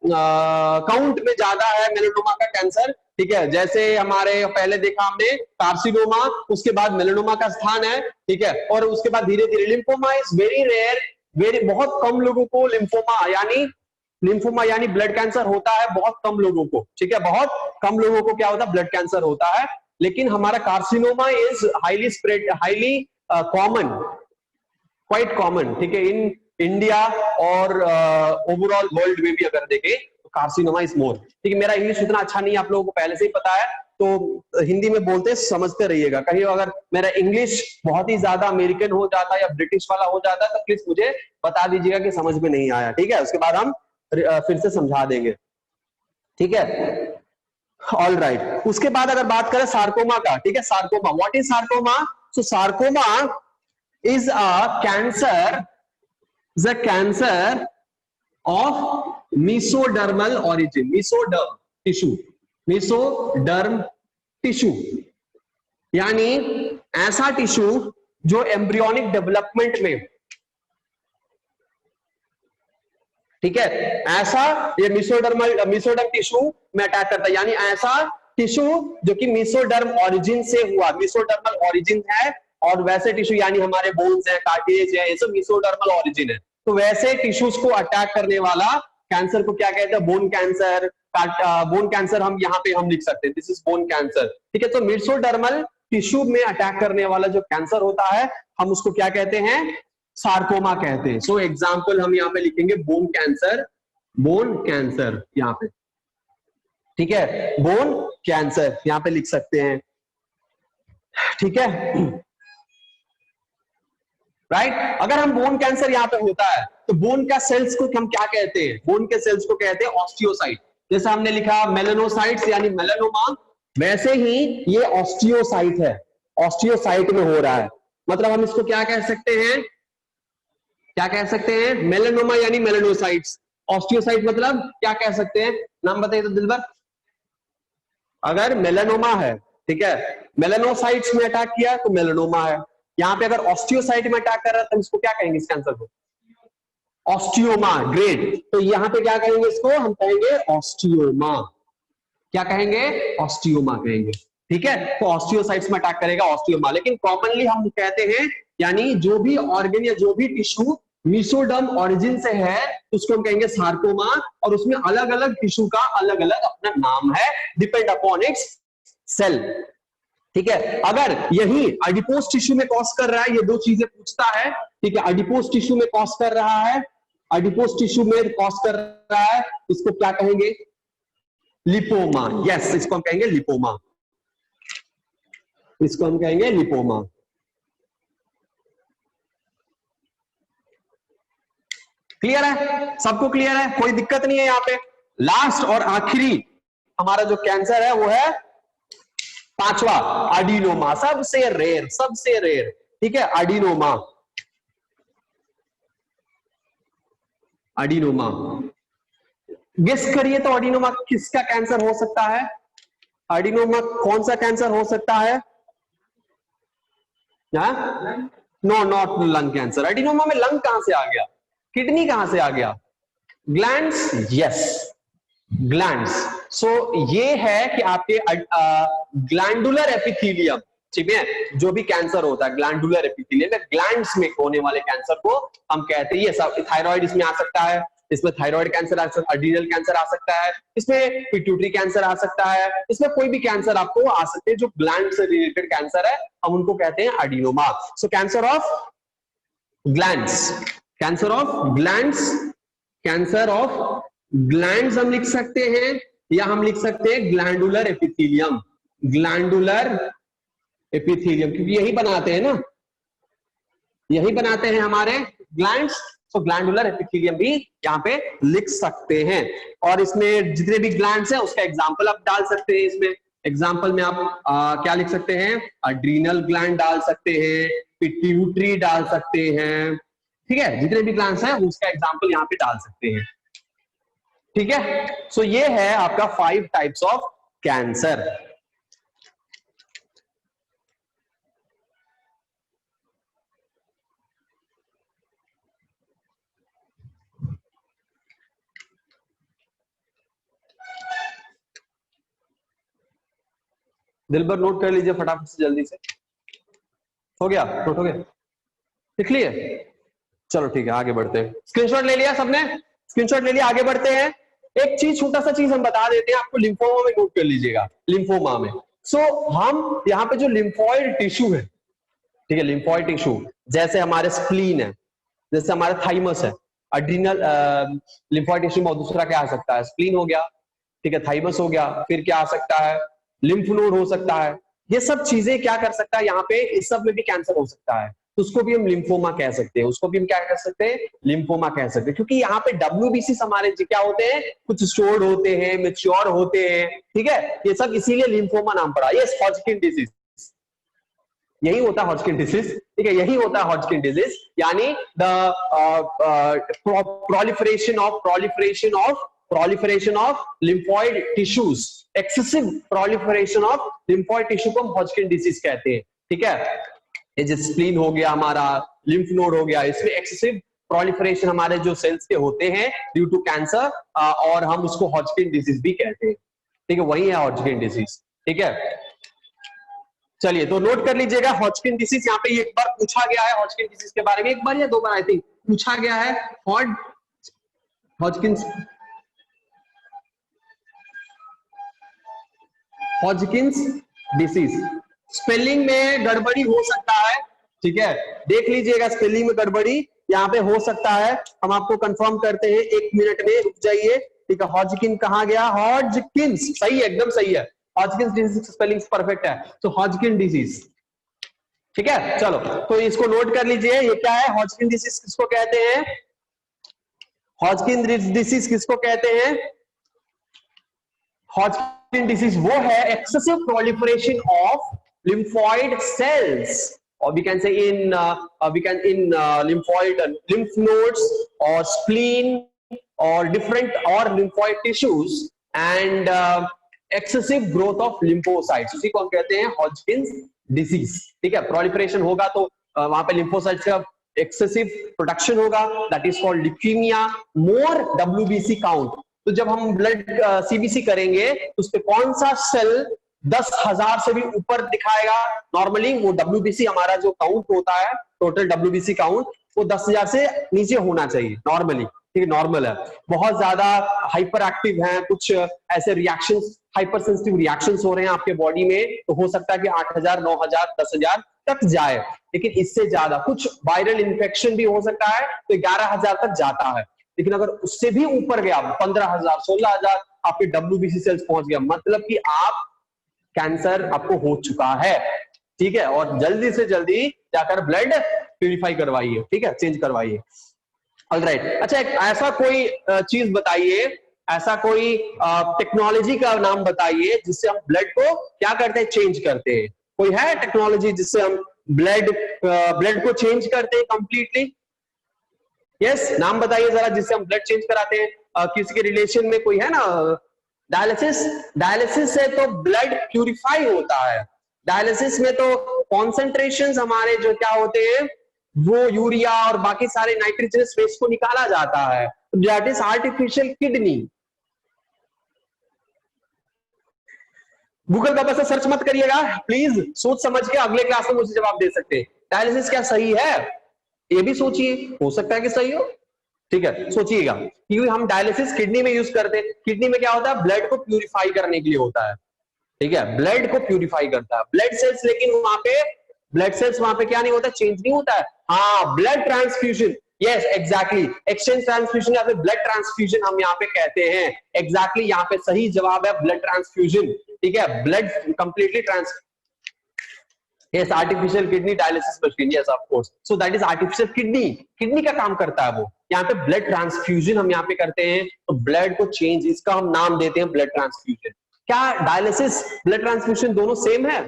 count में ज्यादा है मेलानोमा का कैंसर, ठीक है। जैसे हमारे पहले देखा हमने कार्सिनोमा, उसके बाद मेलानोमा का स्थान है, ठीक है, और उसके बाद धीरे धीरे lymphoma is very rare, very बहुत कम लोगों को लिम्फोमा यानी ब्लड कैंसर होता है, बहुत कम लोगों को, ठीक है, बहुत कम लोगों को क्या होता है, ब्लड कैंसर होता है। लेकिन हमारा carcinoma is highly spread, highly common, quite common, ठीक है, इन इंडिया और ओवरऑल वर्ल्ड में भी अगर देखें तो कार्सिनोमा इज मोर, ठीक है। मेरा इंग्लिश उतना अच्छा नहीं है, आप लोगों को पहले से ही पता है, तो हिंदी में बोलते समझते रहिएगा। कहीं अगर मेरा इंग्लिश बहुत ही ज्यादा अमेरिकन हो जाता है या ब्रिटिश वाला हो जाता है तो प्लीज मुझे बता दीजिएगा कि समझ में नहीं आया, ठीक है, उसके बाद हम फिर से समझा देंगे, ठीक है। ऑल राइट, उसके बाद अगर बात करें सार्कोमा का, ठीक है, sarcoma, what is sarcoma? So sarcoma is a cancer, the cancer of mesodermal origin, mesoderm tissue, mesoderm tissue यानी ऐसा टिश्यू जो एम्ब्रियोनिक डेवलपमेंट में, ठीक है, ऐसा ये मेसोडर्म टिश्यू में अटैक करता है, यानी ऐसा टिश्यू जो कि मेसोडर्म ओरिजिन से हुआ, मेसोडर्मल ओरिजिन है, और वैसे टिश्यू यानी हमारे बोन्स हैं, कार्टिलेज है, ये सब मेसोडर्मल ओरिजिन है। तो वैसे टिश्यूज को अटैक करने वाला कैंसर को क्या कहते हैं? Bone cancer. बोन कैंसर हम यहाँ पे हम लिख सकते हैं, दिस इज बोन कैंसर, ठीक है। तो मेसोडर्मल टिश्यू में अटैक करने वाला जो कैंसर होता है हम उसको क्या कहते हैं? सार्कोमा कहते हैं। सो एग्जाम्पल हम यहाँ पे लिखेंगे बोन कैंसर, बोन कैंसर यहाँ पे, ठीक है, बोन कैंसर यहाँ पे लिख सकते हैं, ठीक है, राइट। अगर हम बोन कैंसर यहाँ पे होता है तो बोन का सेल्स को हम क्या कहते हैं? बोन के सेल्स को कहते हैं ऑस्टियोसाइट। जैसे हमने लिखा मेलानोसाइट्स यानी मेलानोमा, वैसे ही ये ऑस्टियोसाइट है, ऑस्टियोसाइट में हो रहा है। मतलब हम इसको क्या कह सकते हैं? क्या कह सकते हैं? मेलानोमा यानी मेलानोसाइट्स, ऑस्टियोसाइट मतलब क्या कह सकते हैं? नाम बताइए तो दिलबर। अगर मेलानोमा है, ठीक है, मेलानोसाइट्स में अटैक किया तो मेलानोमा है। यहाँ पे अगर ऑस्टियोसाइट में अटैक कर रहा है तो इसको क्या कहेंगे? इस कैंसर को ऑस्टियोमा। ग्रेट, तो यहाँ पे क्या कहेंगे इसको? हम कहेंगे ऑस्टियोमा। क्या कहेंगे? ऑस्टियोमा कहेंगे, ठीक है। तो ऑस्टियोसाइट्स में अटैक करेगा, ऑस्टियोमा। लेकिन कॉमनली हम कहते हैं यानी जो भी ऑर्गन या जो भी टिश्यू मेसोडर्म ओरिजिन से है उसको हम कहेंगे सार्कोमा, और उसमें अलग अलग टिश्यू का अलग अलग अपना नाम है, डिपेंड अपॉन इट्स सेल, ठीक है। अगर यही एडिपोज टिश्यू में कॉज कर रहा है, ये दो चीजें पूछता है, ठीक है, एडिपोज टिश्यू में कॉज कर रहा है, एडिपोज टिश्यू में कॉज कर रहा है, इसको क्या कहेंगे? लिपोमा। यस, इसको हम कहेंगे लिपोमा, इसको हम कहेंगे लिपोमा। क्लियर है? सबको क्लियर है? कोई दिक्कत नहीं है यहाँ पे। लास्ट और आखिरी हमारा जो कैंसर है वो है पांचवा, एडिनोमा। सबसे रेयर, सबसे रेयर, ठीक है, एडिनोमा। एडिनोमा, गेस करिए तो एडिनोमा किसका कैंसर हो सकता है? एडिनोमा कौन सा कैंसर हो सकता है? No, not lung cancer. Adenoma में लंग कहां से आ गया? किडनी कहां से आ गया? Glands, yes, glands. सो ये है कि आपके ग्लैंडुलर एपिथेलियम, ठीक है, जो भी कैंसर होता है ग्लैंडुलर एपिथेलियम में, ग्लैंड्स में होने वाले कैंसर को हम कहते हैं, ये सब थायराइड इसमें आ सकता है, इसमें थायराइड कैंसर आ सकता है, एड्रिनल कैंसर आ सकता है, इसमें पिट्यूटरी कैंसर आ सकता है, इसमें कोई भी कैंसर आपको आ सकते हैं जो ग्लैंड से रिलेटेड कैंसर है, हम उनको कहते हैं adenoma. So cancer of glands, cancer of glands, cancer of glands हम लिख सकते हैं, या हम लिख सकते हैं ग्लैंडुलर एपिथेलियम, ग्लैंडुलर एपिथेलियम, क्योंकि यही बनाते हैं ना, यही बनाते हैं हमारे ग्लैंड्स। तो ग्लैंडुलर एपिथेलियम भी यहाँ पे लिख सकते हैं, और इसमें जितने भी ग्लैंड्स हैं उसका एग्जांपल आप डाल सकते हैं। इसमें एग्जांपल में आप क्या लिख सकते हैं? एड्रिनल ग्लैंड डाल सकते हैं, पिट्यूटरी डाल सकते हैं, ठीक है, जितने भी ग्लैंड्स हैं उसका एग्जांपल यहाँ पे डाल सकते हैं। ठीक है, सो ये है आपका 5 टाइप्स ऑफ कैंसर। दिल भर नोट कर लीजिए फटाफट से, जल्दी से। हो गया, नोट हो गया, लिख लिए? चलो ठीक है, आगे बढ़ते हैं। स्क्रीनशॉट ले लिया सबने? स्क्रीनशॉट ले लिया, आगे बढ़ते हैं। एक चीज, छोटा सा चीज हम बता देते हैं आपको, लिम्फोमा में नोट कर लीजिएगा। लिम्फोमा में हम यहाँ पे जो लिम्फॉइड टिश्यू है, ठीक है, लिम्फॉइड टिश्यू जैसे हमारे स्प्लीन है, जैसे हमारे थाइमस है, एड्रिनल लिम्फॉइड टिश्यू में दूसरा क्या आ सकता है? स्प्लीन हो गया, ठीक है, थाइमस हो गया, फिर क्या आ सकता है? लिम्फ नोड हो सकता है। ये सब चीजें क्या कर सकता है यहाँ पे, इस सब में भी कैंसर हो सकता है, तो उसको भी हम लिम्फोमा कह सकते हैं, उसको भी हम क्या कह सकते हैं? लिम्फोमा कह सकते हैं, क्योंकि यहाँ पे डब्ल्यूबीसी हमारे क्या होते हैं? कुछ स्टोर्ड होते हैं, मेच्योर होते हैं, ठीक है, ये सब इसीलिए लिम्फोमा नाम पड़ा। ये हॉजकिन डिजीज, यही होता है हॉजकिन डिजीज, ठीक है, यही होता है हॉजकिन डिजीज, यानी the proliferation of lymphoid tissues, excessive proliferation of lymphoid tissue को हम हॉजकिन डिजीज कहते हैं। ठीक है, ये जो स्प्लीन हो गया हमारा, लिम्फ नोड हो गया, इसमें एक्सेसिव proliferation हमारे जो सेल्स के होते हैं ड्यू टू कैंसर, और हम उसको हॉजकिन डिजीज भी कहते हैं। ठीक है, वही है हॉजकिन डिजीज। ठीक है, चलिए तो नोट कर लीजिएगा हॉजकिन डिसीज। यहाँ पे एक बार पूछा गया है हॉजकिन डिसीज के बारे में, एक बार या 2 बार आई थिंक पूछा गया है। हॉजकिंस डिसीज, स्पेलिंग में गड़बड़ी हो सकता है, ठीक है, देख लीजिएगा, स्पेलिंग में गड़बड़ी यहाँ पे हो सकता है, हम आपको कंफर्म करते हैं, 1 मिनट में रुक जाइए। ठीक है, हॉजकिन कहाँ गया? हॉजकिंस, सही है, एकदम सही है, हॉजकिंस डिजीज स्पेलिंग परफेक्ट है, तो हॉजकिन डिजीज। ठीक है, चलो तो इसको नोट कर लीजिए, ये क्या है? हॉजकिन डिसीज किसको कहते हैं? हॉजकिन डिसीज किसको कहते हैं? हॉजकिन डिसीज वो है excessive proliferation of lymphoid cells, or we can say in lymphoid lymph nodes or spleen or different or lymphoid tissues and excessive growth of lymphocytes, उसी को हम कहते हैं हॉजकिन्स डिसीज। ठीक है, प्रोलिफरेशन होगा तो वहां पे lymphocytes का एक्सेसिव प्रोडक्शन होगा, that is called leukaemia. More WBC count, तो जब हम ब्लड सीबीसी करेंगे तो उस पे कौन सा सेल 10,000 से भी ऊपर दिखाएगा? नॉर्मली वो डब्ल्यूबीसी हमारा जो काउंट होता है, टोटल डब्ल्यूबीसी काउंट, वो 10,000 से नीचे होना चाहिए नॉर्मली। ठीक है, नॉर्मल है। बहुत ज्यादा हाइपर एक्टिव हैं, कुछ ऐसे रिएक्शंस, हाइपर सेंसिटिव रिएक्शंस हो रहे हैं आपके बॉडी में, तो हो सकता है कि 8,000, 9,000, 10,000 तक जाए, लेकिन इससे ज्यादा कुछ वायरल इन्फेक्शन भी हो सकता है तो 11,000 तक जाता है। लेकिन अगर उससे भी ऊपर गया, 15,000, 16,000 आपके डब्ल्यूबीसी सेल्स पहुंच गया, मतलब कि आप कैंसर आपको हो चुका है। ठीक है, और जल्दी से जल्दी जाकर ब्लड प्यूरिफाई करवाइए, ठीक है, चेंज करवाइए। ऑलराइट, अच्छा, एक ऐसा कोई चीज बताइए, ऐसा कोई टेक्नोलॉजी का नाम बताइए जिससे हम ब्लड को क्या करते हैं? चेंज करते हैं। कोई है टेक्नोलॉजी जिससे हम ब्लड को चेंज करते हैं कंप्लीटली? यस, नाम बताइए जरा, जिससे हम ब्लड चेंज कराते हैं। किसी के रिलेशन में कोई है ना? डायलिसिस। डायलिसिस से तो ब्लड प्यूरिफाई होता है। डायलिसिस में तो कॉन्सेंट्रेशंस हमारे जो क्या होते हैं, वो यूरिया और बाकी सारे नाइट्रोजनस वेस्ट को निकाला जाता है, that is artificial kidney. Google पर बस सर्च मत करिएगा प्लीज, सोच समझ के अगले क्लास में मुझे जवाब दे सकते हैं। डायलिसिस क्या सही है? ये भी सोचिए, हो सकता है कि सही हो। ठीक है, सोचिएगा, क्योंकि हम डायलिसिस किडनी में यूज करते हैं। किडनी में क्या होता है? ब्लड को प्यूरिफाई करने के लिए होता है। ठीक है, ब्लड को प्यूरिफाई करता है ब्लड सेल्स, लेकिन वहां पे ब्लड सेल्स वहां पे क्या नहीं होता? चेंज नहीं होता है। हाँ, blood transfusion, yes exactly, exchange transfusion या फिर ब्लड ट्रांसफ्यूजन हम यहाँ पे कहते हैं। एग्जैक्टली, यहाँ पे सही जवाब है ब्लड ट्रांसफ्यूजन। ठीक है, blood completely trans, yes, artificial kidney dialysis machine, yes of course, so that is artificial kidney। Kidney का काम करता है वो। यहाँ पे ब्लड ट्रांसफ्यूजन हम यहाँ पे करते हैं, तो ब्लड को चेंज, इसका हम नाम देते हैं ब्लड ट्रांसफ्यूजन। क्या डायलिसिस ब्लड ट्रांसफ्यूजन दोनों सेम है?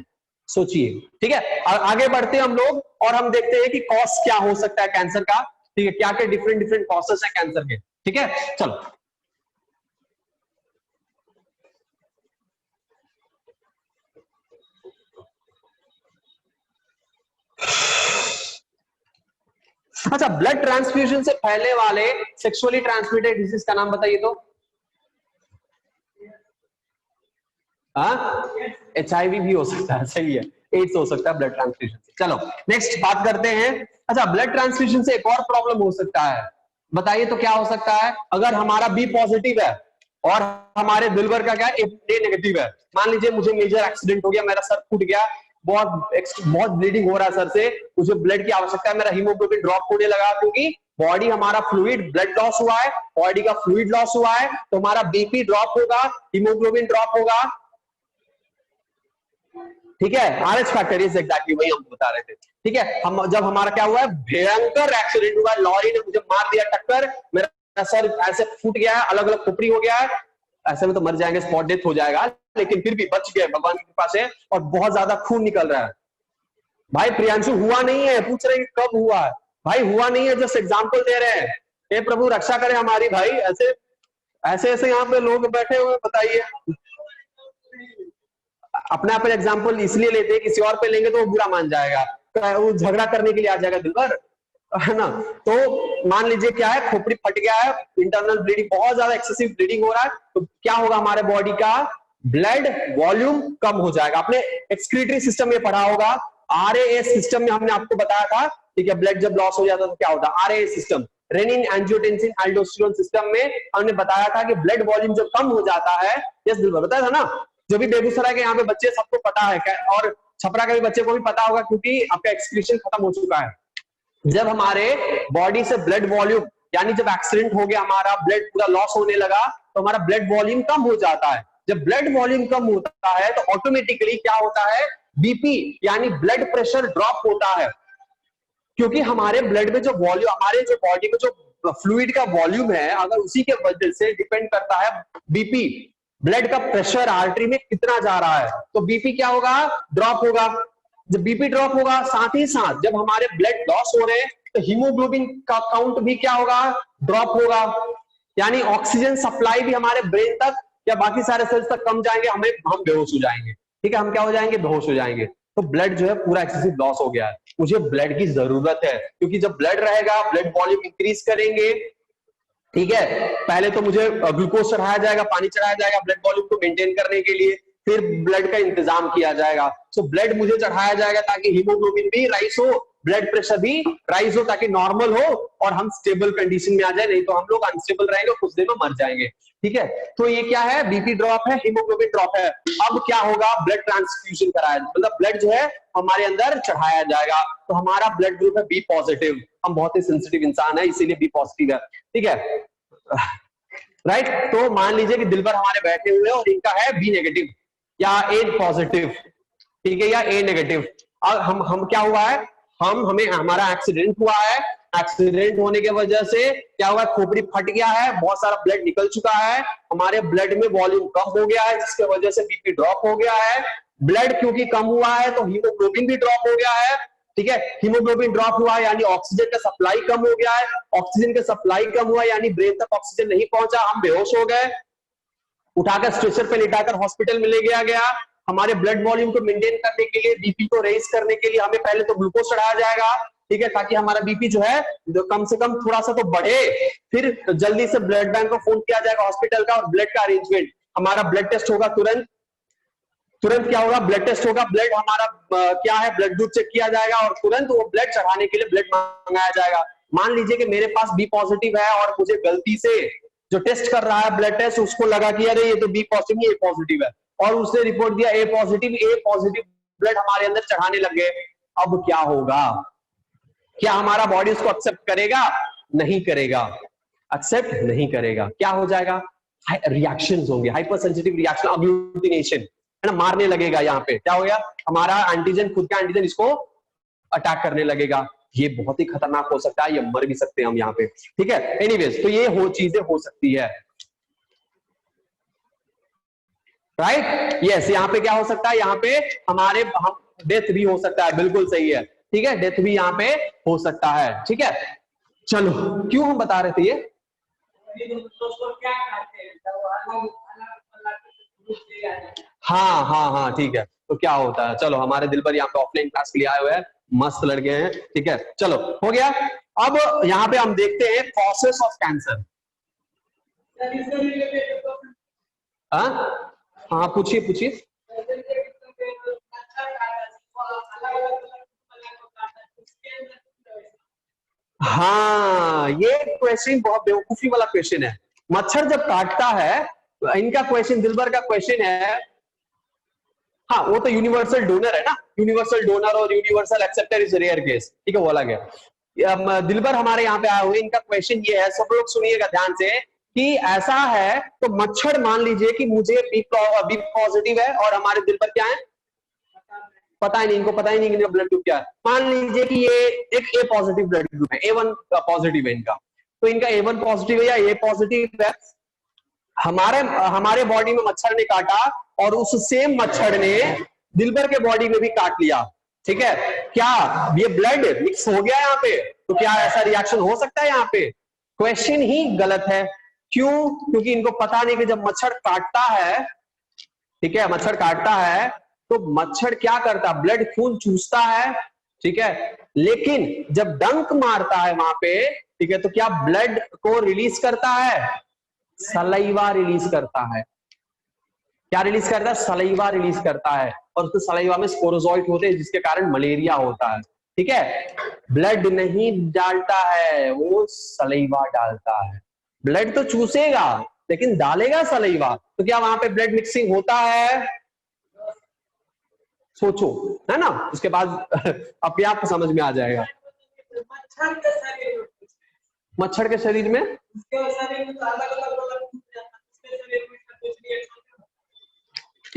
सोचिए। ठीक है, आगे बढ़ते हैं हम लोग और हम देखते हैं कि कॉज क्या हो सकता है कैंसर का। ठीक है, क्या क्या डिफरेंट डिफरेंट कॉसेस है कैंसर के, ठीक है। चलो अच्छा, ब्लड ट्रांसफ्यूजन से फैलने वाले सेक्सुअली ट्रांसमिटेड डिजीज का नाम बताइए तो। HIV भी हो सकता है, सही है, एड्स हो सकता है ब्लड ट्रांसफ्यूजन से। चलो नेक्स्ट बात करते हैं। अच्छा, ब्लड ट्रांसफ्यूजन से एक और प्रॉब्लम हो सकता है, बताइए तो क्या हो सकता है। अगर हमारा बी पॉजिटिव है और हमारे दिलबर का क्या ए नेगेटिव है, मान लीजिए मुझे मेजर एक्सीडेंट हो गया, मेरा सर फूट गया, बहुत ब्लीडिंग हो रहा है सर से, मुझे ब्लड की आवश्यकता है, मेरा हीमोग्लोबिन ड्रॉप होने लगा क्योंकि बॉडी हमारा फ्लूइड ब्लड लॉस हुआ है, बॉडी का फ्लूइड लॉस हुआ है, तो हमारा बीपी ड्रॉप होगा, हीमोग्लोबिन ड्रॉप होगा, ठीक है। RH फैक्टर इज एग्जैक्टली वही हम बता रहे थे, ठीक है। हम जब हमारा क्या हुआ है, भयंकर एक्सीडेंट हुआ, लॉरी ने मुझे मार दिया टक्कर, मेरा सर ऐसे फूट गया है, अलग अलग खोपड़ी हो गया है, ऐसे में तो मर जाएंगे, स्पॉट डेथ हो जाएगा, लेकिन फिर भी बच गए भगवान की कृपा से, और बहुत ज्यादा खून निकल रहा है। भाई प्रियांशु हुआ नहीं है, पूछ रहे कब हुआ है, भाई हुआ नहीं है, जस्ट एग्जाम्पल दे रहे हैं, हे प्रभु रक्षा करें हमारी। भाई ऐसे ऐसे ऐसे यहाँ पे लोग बैठे हुए, बताइए। अपने आप एग्जाम्पल इसलिए लेते हैं, किसी और पे लेंगे तो वो बुरा मान जाएगा, वो झगड़ा करने के लिए आ जाएगा दिलबर, है ना। तो मान लीजिए क्या है, खोपड़ी फट गया है, इंटरनल ब्लीडिंग, बहुत ज्यादा एक्सेसिव ब्लीडिंग हो रहा है, तो क्या होगा, हमारे बॉडी का ब्लड वॉल्यूम कम हो जाएगा। आपने एक्सक्रीटरी सिस्टम में पढ़ा होगा, RAS सिस्टम में हमने आपको बताया था, ठीक है, ब्लड जब लॉस हो जाता तो क्या होता है, RAS system, renin angiotensin aldosterone system में हमने बताया था कि ब्लड वॉल्यूम जब कम हो जाता है, यस दिलबर बताया था ना, जो भी बेगूसराय के यहाँ पे बच्चे सबको पता है, और छपरा के भी बच्चे को भी पता होगा, क्योंकि आपका एक्सक्रीशन खत्म हो चुका है। जब हमारे बॉडी से ब्लड वॉल्यूम, यानी जब एक्सीडेंट हो गया, हमारा ब्लड पूरा लॉस होने लगा, तो हमारा ब्लड वॉल्यूम कम हो जाता है। जब ब्लड वॉल्यूम कम होता है तो ऑटोमेटिकली क्या होता है, बीपी यानी ब्लड प्रेशर ड्रॉप होता है, क्योंकि हमारे ब्लड में जो वॉल्यूम, हमारे जो बॉडी में जो फ्लूइड का वॉल्यूम है, अगर उसी के वजह से डिपेंड करता है बीपी, ब्लड का प्रेशर आर्टरी में कितना जा रहा है, तो बीपी क्या होगा, ड्रॉप होगा। जब बीपी ड्रॉप होगा, साथ ही साथ जब हमारे ब्लड लॉस हो रहे हैं, तो हीमोग्लोबिन का काउंट भी क्या होगा, ड्रॉप होगा, यानी ऑक्सीजन सप्लाई भी हमारे ब्रेन तक या बाकी सारे सेल्स तक कम जाएंगे, हम बेहोश हो जाएंगे, ठीक है, हम क्या हो जाएंगे, बेहोश हो जाएंगे। तो ब्लड जो है पूरा एक्सेसिव लॉस हो गया है, मुझे ब्लड की जरूरत है, क्योंकि जब ब्लड रहेगा, ब्लड वॉल्यूम इंक्रीज करेंगे, ठीक है। पहले तो मुझे ग्लूकोज चढ़ाया जाएगा, पानी चढ़ाया जाएगा ब्लड वॉल्यूम को मेंटेन करने के लिए, फिर ब्लड का इंतजाम किया जाएगा। सो ब्लड मुझे चढ़ाया जाएगा ताकि हीमोग्लोबिन भी राइज हो, ब्लड प्रेशर भी राइज हो, ताकि नॉर्मल हो और हम स्टेबल कंडीशन में आ जाए, नहीं तो हम लोग अनस्टेबल रहेंगे, कुछ देर में मर जाएंगे, ठीक है। तो ये क्या है, बीपी ड्रॉप है, हीमोग्लोबिन ड्रॉप है। अब क्या होगा, ब्लड ट्रांसफ्यूजन कराया, मतलब ब्लड जो है हमारे अंदर चढ़ाया जाएगा, तो हमारा ब्लड ग्रुप है बी पॉजिटिव, हम बहुत ही सेंसिटिव इंसान है, इसीलिए बी पॉजिटिव है, ठीक है, राइट। तो मान लीजिए कि दिलबर हमारे बैठे हुए हैं और इनका है बी नेगेटिव या ए पॉजिटिव, ठीक है, या ए नेगेटिव। अब हम क्या हुआ है, हमें हमारा एक्सीडेंट हुआ है, एक्सीडेंट होने की वजह से क्या हुआ, खोपड़ी फट गया है, बहुत सारा ब्लड निकल चुका है, हमारे ब्लड में वॉल्यूम कम हो गया है, जिसकी वजह से बीपी ड्रॉप हो गया है। ब्लड क्योंकि कम हुआ है तो हीमोग्लोबिन भी ड्रॉप हो गया है, ठीक है। हीमोग्लोबिन ड्रॉप हुआ यानी ऑक्सीजन का सप्लाई कम हो गया है, ऑक्सीजन का सप्लाई कम हुआ यानी ब्रेन तक ऑक्सीजन नहीं पहुंचा, हम बेहोश हो गए, उठाकर स्ट्रेचर पे लिटाकर हॉस्पिटल में ले गया गया। हमारे ब्लड वॉल्यूम को मेंटेन करने के लिए, बीपी को रेज करने के लिए हमें पहले तो ग्लूकोज चढ़ाया जाएगा, ठीक है, ताकि हमारा बीपी जो है कम से कम थोड़ा सा तो बढ़े, फिर जल्दी से ब्लड बैंक को फोन किया जाएगा हॉस्पिटल का, और ब्लड का अरेंजमेंट, हमारा ब्लड टेस्ट होगा, तुरंत क्या होगा, ब्लड टेस्ट होगा, ब्लड हमारा क्या है, ब्लड ग्रुप चेक किया जाएगा, और तुरंत वो ब्लड चढ़ाने के लिए ब्लड मंगाया जाएगा। मान लीजिए कि मेरे पास बी पॉजिटिव है और मुझे गलती से जो टेस्ट कर रहा है ब्लड टेस्ट, उसको लगा कि अरे ये तो बी पॉजिटिव नहीं, ए पॉजिटिव है, और उसने रिपोर्ट दिया ए पॉजिटिव ब्लड हमारे अंदर चढ़ाने लग गए। अब क्या होगा, क्या हमारा बॉडी उसको एक्सेप्ट करेगा, नहीं करेगा, एक्सेप्ट नहीं करेगा, क्या हो जाएगा, रिएक्शंस होंगे, हाइपर सेंसिटिव रिएक्शन, अग्लूटिनेशन, है ना, मारने लगेगा। यहाँ पे क्या हो गया, हमारा एंटीजन, खुद का एंटीजन इसको अटैक करने लगेगा, ये बहुत ही खतरनाक हो सकता है, ये मर भी सकते हैं हम यहाँ पे, ठीक है। एनीवेज, तो ये चीजें हो सकती है, राइट, यस। यहाँ पे क्या हो सकता है, यहाँ पे हमारे डेथ भी हो सकता है, बिल्कुल सही है, ठीक है, डेथ भी यहाँ पे हो सकता है, ठीक है। चलो क्यों हम बता रहे थे ये? हाँ हाँ हाँ ठीक है। तो क्या होता है, चलो हमारे दिल पर यहाँ पे ऑफलाइन क्लास के लिए आए हुए हैं, मस्त लड़के हैं, ठीक है। चलो हो गया। अब यहाँ पे हम देखते हैं कॉसेस ऑफ कैंसर। हाँ हाँ पूछिए पूछिए। हाँ ये क्वेश्चन बहुत बेवकूफी वाला क्वेश्चन है। मच्छर जब काटता है, इनका क्वेश्चन, दिलबर का क्वेश्चन है, हाँ वो तो यूनिवर्सल डोनर है ना, यूनिवर्सल डोनर और universal acceptor is rare case, ठीक है वो अलग है। दिलबर हमारे यहाँ पे आए हुए, इनका क्वेश्चन ये है, सब लोग सुनिएगा ध्यान से, कि ऐसा है तो मच्छर, मान लीजिए कि मुझे बी पॉजिटिव है और हमारे दिल पर क्या है पता ही नहीं, इनको पता ही नहीं कि ब्लड ग्रुप क्या है। मान लीजिए कि ये एक ए पॉजिटिव ब्लड ग्रुप है, A1 पॉजिटिव है इनका, तो इनका A1 पॉजिटिव है या ए पॉजिटिव है। हमारे हमारे बॉडी में मच्छर ने काटा और उस सेम मच्छर ने दिलबर के बॉडी में भी काट लिया, ठीक है। क्या ये ब्लड मिक्स हो गया यहाँ पे? तो क्या ऐसा रिएक्शन हो सकता है यहाँ पे? क्वेश्चन ही गलत है। क्यों? क्योंकि इनको पता नहीं कि जब मच्छर काटता है, ठीक है, मच्छर काटता है तो मच्छर क्या करता, ब्लड खून चूसता है, ठीक है, लेकिन जब डंक मारता है वहां पे, ठीक है, तो क्या ब्लड को रिलीज करता है? सलाइवा रिलीज करता है। क्या रिलीज करता है? सलाइवा रिलीज करता है, और उसके सलाइवा में स्पोरोजोइट होते हैं जिसके कारण मलेरिया होता है, ठीक है। ब्लड नहीं डालता है, वो सलाइवा डालता है। ब्लड तो चूसेगा लेकिन डालेगा सलाइवा, तो क्या वहां पे ब्लड मिक्सिंग होता है? सोचो, है ना, उसके बाद अपने आप समझ में आ जाएगा। मच्छर के शरीर में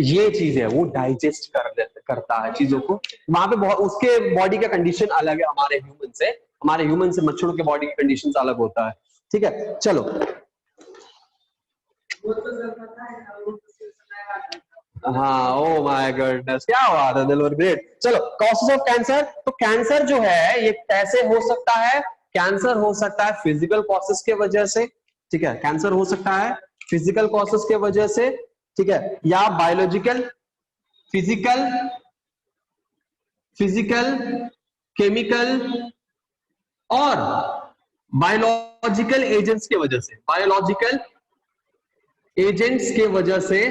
ये चीज है, वो डाइजेस्ट करता है चीजों को वहां पे, बहुत उसके बॉडी का कंडीशन अलग है हमारे ह्यूमन से, हमारे ह्यूमन से मच्छरों के बॉडी की कंडीशन अलग होता है, ठीक है। चलो हाँ, ओ माय गॉडनेस, क्या बात है दिलवर, ग्रेट। चलो कॉजेस ऑफ कैंसर, तो कैंसर जो है ये कैसे हो सकता है? कैंसर हो सकता है फिजिकल कॉजेस के वजह से, ठीक है, कैंसर हो सकता है फिजिकल कॉजेस के वजह से, ठीक है, या बायोलॉजिकल, फिजिकल फिजिकल केमिकल और बायोलॉजिकल एजेंट्स के वजह से, बायोलॉजिकल एजेंट्स के वजह से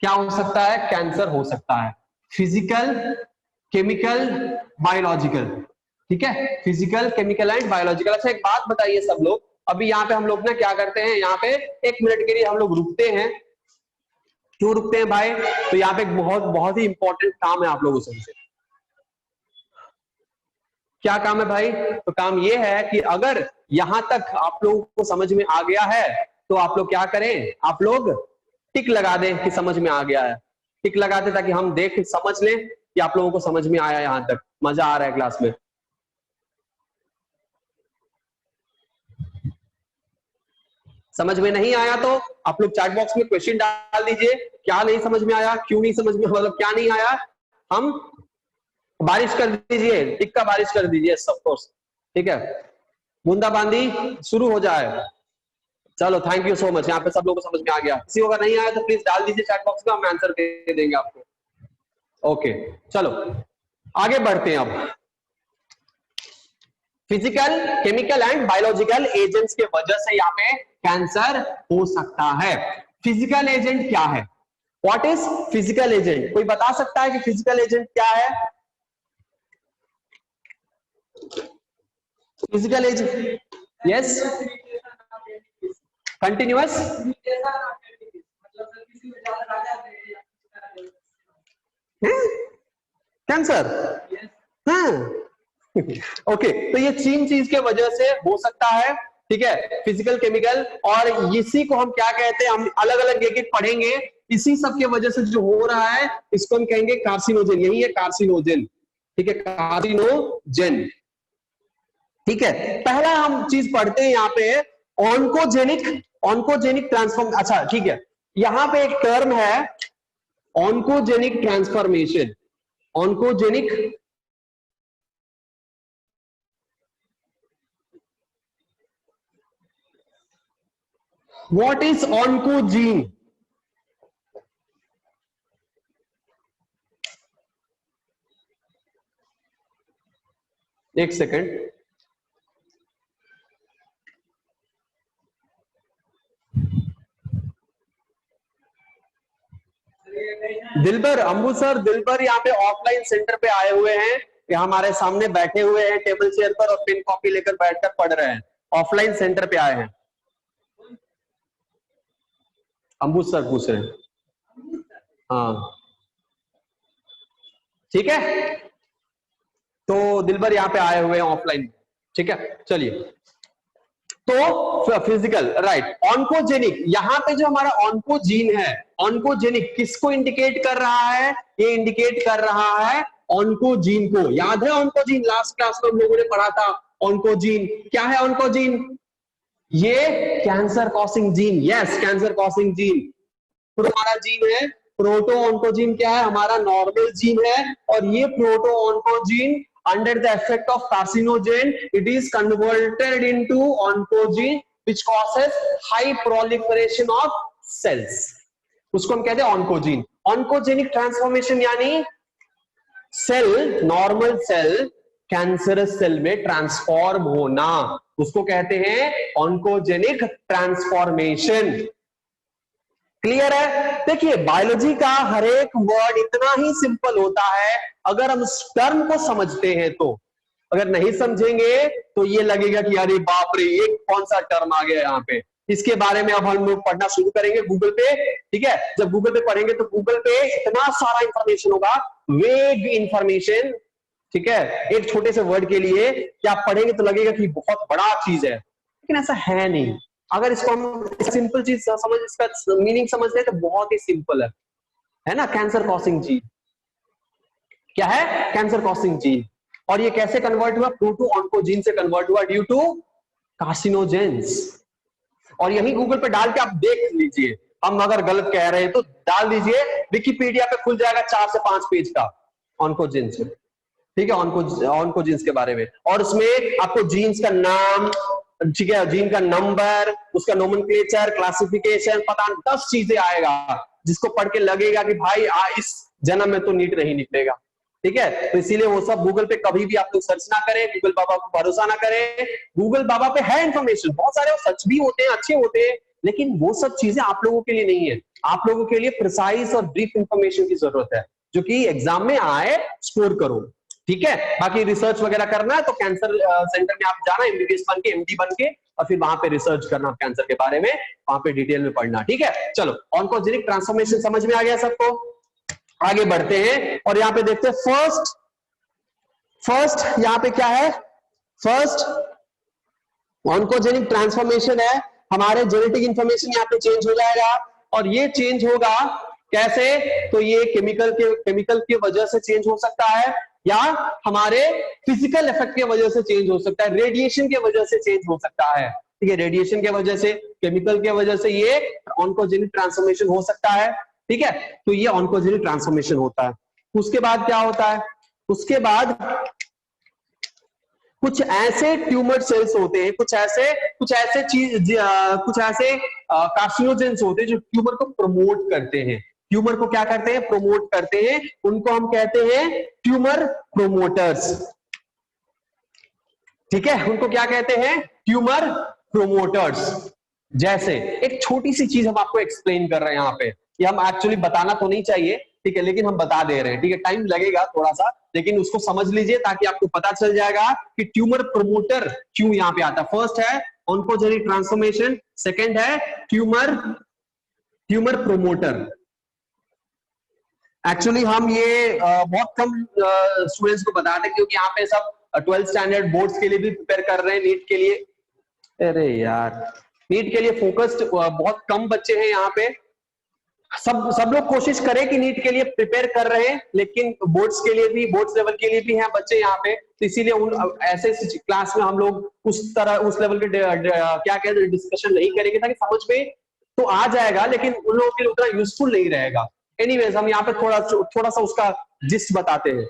क्या हो सकता है? कैंसर हो सकता है, फिजिकल केमिकल बायोलॉजिकल, ठीक है, फिजिकल केमिकल एंड बायोलॉजिकल। अच्छा एक बात बताइए सब लोग, अभी यहाँ पे हम लोग ना क्या करते हैं, यहाँ पे 1 मिनट के लिए हम लोग रुकते हैं। क्यों रुकते हैं भाई? तो यहाँ पे एक बहुत बहुत ही इंपॉर्टेंट काम है आप लोगों से। क्या काम है भाई? तो काम ये है कि अगर यहां तक आप लोगों को समझ में आ गया है तो आप लोग क्या करें, आप लोग टिक लगा दें कि समझ में आ गया है, टिक लगा दें ताकि हम देख समझ लें कि आप लोगों को समझ में आया, यहां तक मजा आ रहा है क्लास में। समझ में नहीं आया तो आप लोग चैट बॉक्स में क्वेश्चन डाल दीजिए, क्या नहीं समझ में आया, क्यों नहीं समझ में, मतलब क्या नहीं आया, हम बारिश कर दीजिए, टिक का बारिश कर दीजिए सब कोर्स, ठीक है, बूंदाबांदी शुरू हो जाए। चलो थैंक यू सो मच, यहाँ पे सब लोगों को समझ में आ गया। किसी को अगर नहीं आया तो प्लीज डाल दीजिए चैट बॉक्स में, हम आंसर दे देंगे आपको। ओके चलो आगे बढ़ते हैं। अब physical chemical and biological agents के वजह से यहाँ पे कैंसर हो सकता है। फिजिकल एजेंट क्या है? What is physical agent? कोई बता सकता है कि फिजिकल एजेंट क्या है? Physical agent, yes, continuous, cancer, हाँ ओके, तो ये 3 चीज के वजह से हो सकता है, ठीक है, फिजिकल केमिकल, और इसी को हम क्या कहते हैं, हम अलग अलग एक एक पढ़ेंगे, इसी सब के वजह से जो हो रहा है इसको हम कहेंगे कार्सिनोजन, यही है कार्सिनोजन, ठीक है, कार्सिनोजन, ठीक है। पहला हम चीज पढ़ते हैं यहाँ पे ऑन्कोजेनिक, ऑन्कोजेनिक ट्रांसफॉर्म, अच्छा ठीक है, यहां पे एक टर्म है oncogenic transformation, oncogenic what is oncogene? एक सेकंड, दिलबर, अंबू सर, दिलबर यहाँ पे ऑफलाइन सेंटर पे आए हुए हैं, यहाँ हमारे सामने बैठे हुए हैं टेबल चेयर पर और पेन कॉपी लेकर बैठकर पढ़ रहे हैं, ऑफलाइन सेंटर पे आए हैं। अंबू सर पूछ रहे हैं, हाँ ठीक है, तो दिलबर यहाँ पे आए हुए हैं ऑफलाइन, ठीक है। चलिए, तो फिजिकल राइट, ऑन्कोजेनिक, यहां पे जो हमारा ऑन्कोजीन है, ऑन्कोजेनिक किसको इंडिकेट कर रहा है? ये इंडिकेट कर रहा है ऑन्कोजीन को। याद है ऑन्कोजीन? लास्ट क्लास में हम लोगों ने पढ़ा था ऑन्कोजीन। क्या है ऑन्कोजीन? ये cancer causing gene, yes cancer causing gene. तो हमारा जीन है प्रोटो ऑन्कोजीन, क्या है? हमारा नॉर्मल जीन है, और ये proto oncogene under the effect of carcinogen it is converted into oncogene which causes high proliferation of cells, उसको हम कहते हैं ऑन्कोजीन। ऑन्कोजेनिक ट्रांसफॉर्मेशन यानी cell, normal cell cancerous cell में ट्रांसफॉर्म होना, उसको कहते हैं ऑन्कोजेनिक ट्रांसफॉर्मेशन। क्लियर है? देखिए, बायोलॉजी का हर एक वर्ड इतना ही सिंपल होता है अगर हम उस टर्म को समझते हैं तो। अगर नहीं समझेंगे तो ये लगेगा कि अरे बाप रे, ये कौन सा टर्म आ गया यहाँ पे। इसके बारे में अब हम लोग पढ़ना शुरू करेंगे गूगल पे, ठीक है। जब गूगल पे पढ़ेंगे तो गूगल पे इतना सारा इंफॉर्मेशन होगा, वेग इंफॉर्मेशन, ठीक है। एक छोटे से वर्ड के लिए कि आप पढ़ेंगे तो लगेगा कि बहुत बड़ा चीज है, लेकिन ऐसा है नहीं। अगर इसको हम सिंपल चीज समझ, इसका मीनिंग समझ ले तो बहुत ही सिंपल है ना। कैंसर कॉसिंग जीन क्या है? Cancer causing gene. और ये कैसे कन्वर्ट हुआ? प्रोटो ऑन्कोजीन से कन्वर्ट हुआ ड्यू टू कार्सिनोजेंस। और यही गूगल पे डाल के आप देख लीजिए, हम अगर गलत कह रहे हैं तो डाल दीजिए, विकिपीडिया पे खुल जाएगा 4 से 5 पेज का ऑन्कोजीन से, ठीक है, ऑन्कोजीन्स के बारे में। और उसमें आपको जीन्स का नाम, ठीक है, जीन का नंबर, उसका नोमेनक्लेचर, क्लासिफिकेशन, पता 10 चीजें आएगा, जिसको पढ़ के लगेगा कि भाई इस जन्म में तो नीट नहीं निकलेगा, ठीक है। तो इसीलिए वो सब गूगल पे कभी भी आप लोग सर्च ना करें, गूगल बाबा को भरोसा ना करें। गूगल बाबा पे है इंफॉर्मेशन बहुत सारे, वो सच भी होते हैं, अच्छे होते हैं, लेकिन वो सब चीजें आप लोगों के लिए नहीं है। आप लोगों के लिए प्रिसाइज और ब्रीफ इंफॉर्मेशन की जरूरत है, जो कि एग्जाम में आए, स्कोर करो, ठीक है। बाकी रिसर्च वगैरह करना है तो कैंसर सेंटर में आप जाना, एमबीबीएस बन के, एमडी बन के, और फिर वहां पे रिसर्च करना कैंसर के बारे में, वहां पे डिटेल में पढ़ना, ठीक है। चलो, ऑन्कोजेनिक ट्रांसफॉर्मेशन समझ में आ गया सबको? आगे बढ़ते हैं और यहाँ पे देखते हैं फर्स्ट यहाँ पे क्या है? फर्स्ट ऑन्कोजेनिक ट्रांसफॉर्मेशन है, हमारे जेनेटिक इंफॉर्मेशन यहाँ पे चेंज हो जाएगा। और ये चेंज होगा कैसे? तो ये केमिकल की वजह से चेंज हो सकता है, या हमारे फिजिकल इफेक्ट की वजह से चेंज हो सकता है, रेडिएशन की वजह से चेंज हो सकता है, ठीक है। रेडिएशन की वजह से, केमिकल की वजह से ये ऑन्कोजेनिक ट्रांसफॉर्मेशन हो सकता है, ठीक है। तो ये ऑन्कोजेनिक ट्रांसफॉर्मेशन होता है। उसके बाद क्या होता है? उसके बाद कुछ ऐसे ट्यूमर सेल्स होते हैं, कुछ ऐसे कार्सिनोजेंस होते हैं जो ट्यूमर को प्रमोट करते हैं। ट्यूमर को क्या करते हैं? प्रमोट करते हैं। उनको हम कहते हैं ट्यूमर प्रोमोटर्स, ठीक है। उनको क्या कहते हैं? Tumour promoters. जैसे एक छोटी सी चीज हम आपको एक्सप्लेन कर रहे हैं यहाँ पे, ये हम एक्चुअली बताना तो नहीं चाहिए, ठीक है, लेकिन हम बता दे रहे हैं, ठीक है। टाइम लगेगा थोड़ा सा, लेकिन उसको समझ लीजिए ताकि आपको पता चल जाएगा कि ट्यूमर प्रोमोटर क्यों यहाँ पे आता है। फर्स्ट है ऑन्कोजेनिक ट्रांसफॉर्मेशन, सेकेंड है ट्यूमर प्रोमोटर। एक्चुअली हम ये बहुत कम स्टूडेंट्स को बताते हैं, क्योंकि यहाँ पे सब 12th स्टैंडर्ड बोर्ड्स के लिए भी प्रिपेयर कर रहे हैं, नीट के लिए। अरे यार, नीट के लिए फोकस्ड बहुत कम बच्चे हैं यहाँ पे। सब लोग कोशिश करें कि नीट के लिए प्रिपेयर कर रहे हैं, लेकिन बोर्ड्स के लिए भी, बोर्ड्स लेवल के लिए भी हैं बच्चे यहाँ पे। तो इसीलिए उन ऐसे क्लास में हम लोग उस लेवल के क्या कहते हैं डिस्कशन नहीं करेंगे, ताकि समझ में तो आ जाएगा, लेकिन उन लोगों के लिए उतना यूजफुल नहीं रहेगा। एनीवेज, हम यहाँ पे थोड़ा सा उसका जिस्ट बताते हैं,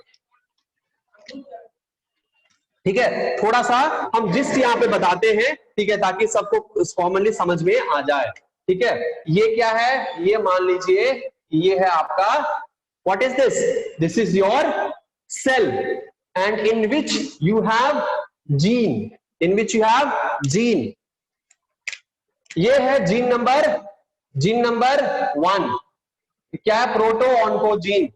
ठीक है। थोड़ा सा हम जिस्ट यहाँ पे बताते हैं, ठीक है, ताकि सबको कॉमनली समझ में आ जाए। ठीक है, ये क्या है, ये मान लीजिए ये है आपका, what is this, this is your cell and in which you have gene, in which you have gene, ये है जीन नंबर 1, क्या है, प्रोटो ऑन्कोजीन,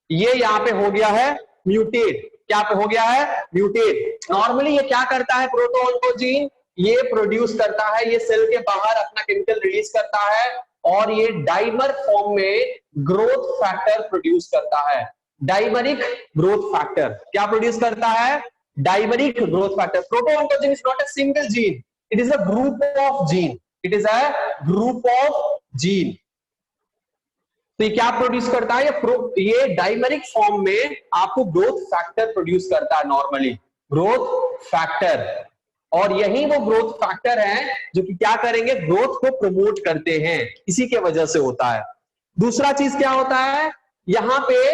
ये यहां पे हो गया है म्यूटेट, क्या पे हो गया है, म्यूटेट। नॉर्मली ये क्या करता है, प्रोटो ऑन्कोजीन ये प्रोड्यूस करता है, ये सेल के बाहर अपना केमिकल रिलीज करता है और ये डाइमर फॉर्म में ग्रोथ फैक्टर प्रोड्यूस करता है, डाइमरिक ग्रोथ फैक्टर, क्या प्रोड्यूस करता है, dimeric growth factor. Proto oncogene is not a single gene, it is a group of gene, it is a group of gene. तो ये क्या प्रोड्यूस करता है, ये डाइमरिक फॉर्म में आपको ग्रोथ फैक्टर प्रोड्यूस करता है, नॉर्मली ग्रोथ फैक्टर, और यही वो ग्रोथ फैक्टर है जो कि क्या करेंगे, ग्रोथ को प्रमोट करते हैं, इसी के वजह से होता है। दूसरा चीज क्या होता है, यहां पे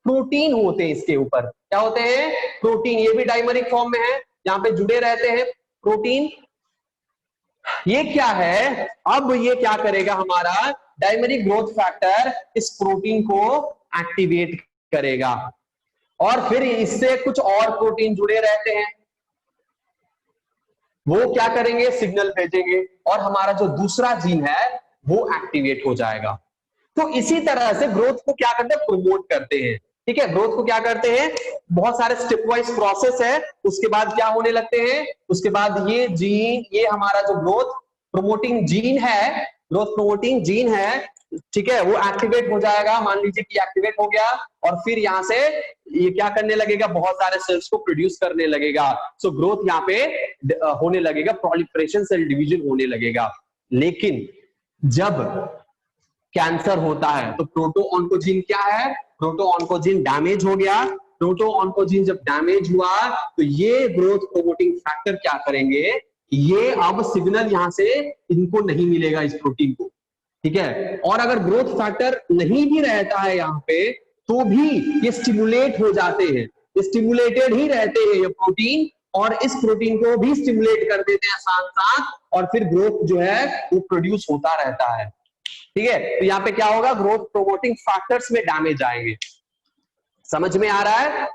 प्रोटीन होते हैं, इसके ऊपर क्या होते हैं, प्रोटीन, ये भी डाइमरिक फॉर्म में है, यहां पे जुड़े रहते हैं प्रोटीन। ये क्या है, अब ये क्या करेगा, हमारा डाइमरिक ग्रोथ फैक्टर इस प्रोटीन को एक्टिवेट करेगा और फिर इससे कुछ और प्रोटीन जुड़े रहते हैं, वो क्या करेंगे, सिग्नल भेजेंगे और हमारा जो दूसरा जीन है वो एक्टिवेट हो जाएगा। तो इसी तरह से ग्रोथ को क्या करते हैं, प्रमोट करते हैं, ठीक है, ग्रोथ को क्या करते हैं, बहुत सारे स्टेप वाइज प्रोसेस है, उसके बाद क्या होने लगते हैं, उसके बाद ये जीन, ये हमारा जो ग्रोथ प्रमोटिंग जीन है, ग्रोथ प्रमोटिंग जीन है, ठीक है, वो एक्टिवेट हो जाएगा, मान लीजिए कि एक्टिवेट हो गया और फिर यहां से ये क्या करने लगेगा, बहुत सारे सेल्स को प्रोड्यूस करने लगेगा। सो ग्रोथ यहाँ पे होने लगेगा, प्रोलिफरेशन, सेल डिवीजन होने लगेगा। लेकिन जब कैंसर होता है तो प्रोटो ऑन्कोजीन क्या है, प्रोटो ऑन्कोजीन डैमेज हो गया, प्रोटो ऑन्कोजीन जब डैमेज हुआ तो ये ग्रोथ प्रोमोटिंग फैक्टर क्या करेंगे, ये अब सिग्नल यहां से इनको नहीं मिलेगा, इस प्रोटीन को, ठीक है, और अगर ग्रोथ फैक्टर नहीं भी रहता है यहाँ पे तो भी ये स्टिमुलेट हो जाते हैं, स्टिमुलेटेड ही रहते हैं ये प्रोटीन, और इस प्रोटीन को भी स्टिमुलेट कर देते हैं साथ साथ, और फिर ग्रोथ जो है वो प्रोड्यूस होता रहता है, ठीक है। तो यहाँ पे क्या होगा, ग्रोथ प्रोमोटिंग फैक्टर्स में डैमेज आएंगे, समझ में आ रहा है।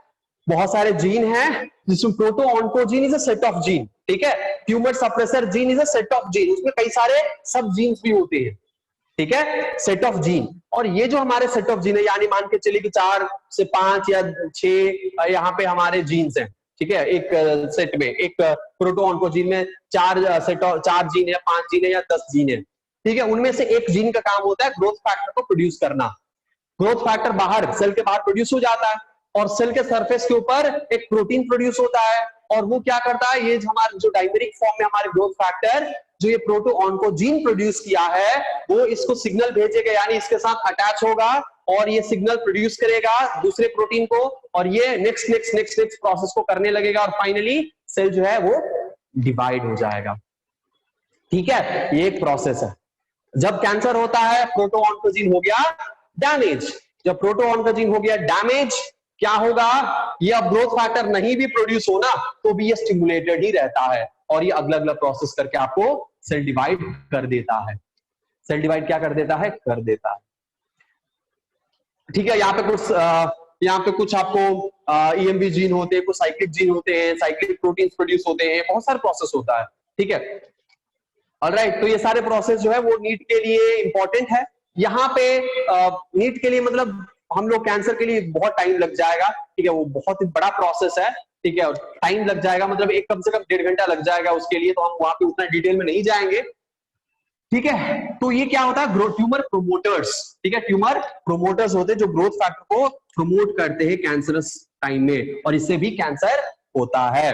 बहुत सारे जीन हैं जिसमें proto oncogene is a set of gene, ठीक है, tumour suppressor gene is a set of gene, उसमें कई सारे सब जीन्स भी होते हैं, ठीक है, सेट ऑफ जीन। और ये जो हमारे सेट ऑफ जीन है, यानी मान के चलिए कि 4 से 5 या 6 यहाँ पे हमारे जीन्स हैं, ठीक है, एक सेट में, एक प्रोटो ऑन्कोजीन में 4 जीन है, 5 जीन है या 10 जीन है, ठीक है, उनमें से एक जीन का काम होता है ग्रोथ फैक्टर को प्रोड्यूस करना। ग्रोथ फैक्टर बाहर, सेल के बाहर प्रोड्यूस हो जाता है और सेल के सरफेस के ऊपर एक प्रोटीन प्रोड्यूस होता है, और वो क्या करता है, ये हमारे जो डाइमेरिक फॉर्म में हमारे ग्रोथ फैक्टर जो ये प्रोटो ऑन्कोजीन प्रोड्यूस किया है वो इसको सिग्नल भेजेगा, यानी इसके साथ अटैच होगा और ये सिग्नल प्रोड्यूस करेगा दूसरे प्रोटीन को, और ये next next next next process को करने लगेगा और फाइनली सेल जो है वो डिवाइड हो जाएगा, ठीक है, ये एक प्रोसेस है। जब कैंसर होता है, प्रोटो ऑन्कोजीन हो गया डैमेज, जब प्रोटो ऑन्कोजीन हो गया डैमेज, क्या होगा, ये अब ग्रोथ फैक्टर नहीं भी प्रोड्यूस होना तो भी ये स्टिमुलेटेड ही रहता है और ये अगला अगला प्रोसेस करके आपको सेल डिवाइड कर देता है, सेल डिवाइड क्या कर देता है, कर देता है, ठीक है। यहाँ पे कुछ आपको ईएमबी जीन होते हैं, कुछ साइक्लिक जीन होते हैं, साइक्लिक प्रोटीन्स प्रोड्यूस होते हैं, बहुत सारे प्रोसेस होता है, ठीक है, ऑलराइट। तो ये सारे प्रोसेस जो है वो नीट के लिए इंपॉर्टेंट है। यहाँ पे नीट के लिए मतलब हम लोग कैंसर के लिए बहुत टाइम लग जाएगा, ठीक है, वो बहुत ही बड़ा प्रोसेस है, ठीक है, टाइम लग जाएगा, मतलब एक कम से कम 1.5 घंटा लग जाएगा उसके लिए, तो हम वहां पे उतना डिटेल में नहीं जाएंगे, ठीक है। तो ये क्या होता है, ट्यूमर प्रोमोटर्स, ठीक है, ट्यूमर प्रोमोटर्स होते हैं जो ग्रोथ फैक्टर को प्रमोट करते हैं कैंसरस टाइम में, और इससे भी कैंसर होता है,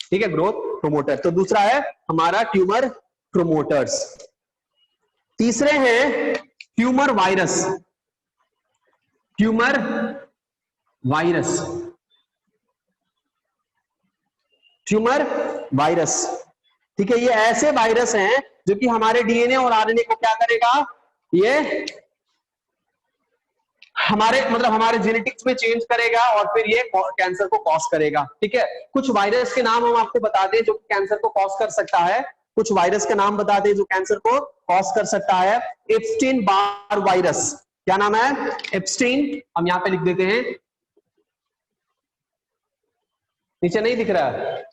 ठीक है, ग्रोथ प्रोमोटर। तो दूसरा है हमारा ट्यूमर प्रोमोटर्स। तीसरे हैं tumour virus, tumour virus, tumour virus, ठीक है, ये ऐसे वायरस हैं जो कि हमारे डीएनए और आरएनए को क्या करेगा, ये हमारे जेनेटिक्स में चेंज करेगा और फिर ये कैंसर को कॉज करेगा, ठीक है। कुछ वायरस के नाम हम आपको बता दें जो कैंसर को कॉज कर सकता है। कुछ वायरस का नाम बताते हैं जो कैंसर को कॉज कर सकता है। एप्स्टीन बार वायरस, क्या नाम है? एप्स्टीन। हम यहां पे लिख देते हैं, नीचे नहीं दिख रहा है,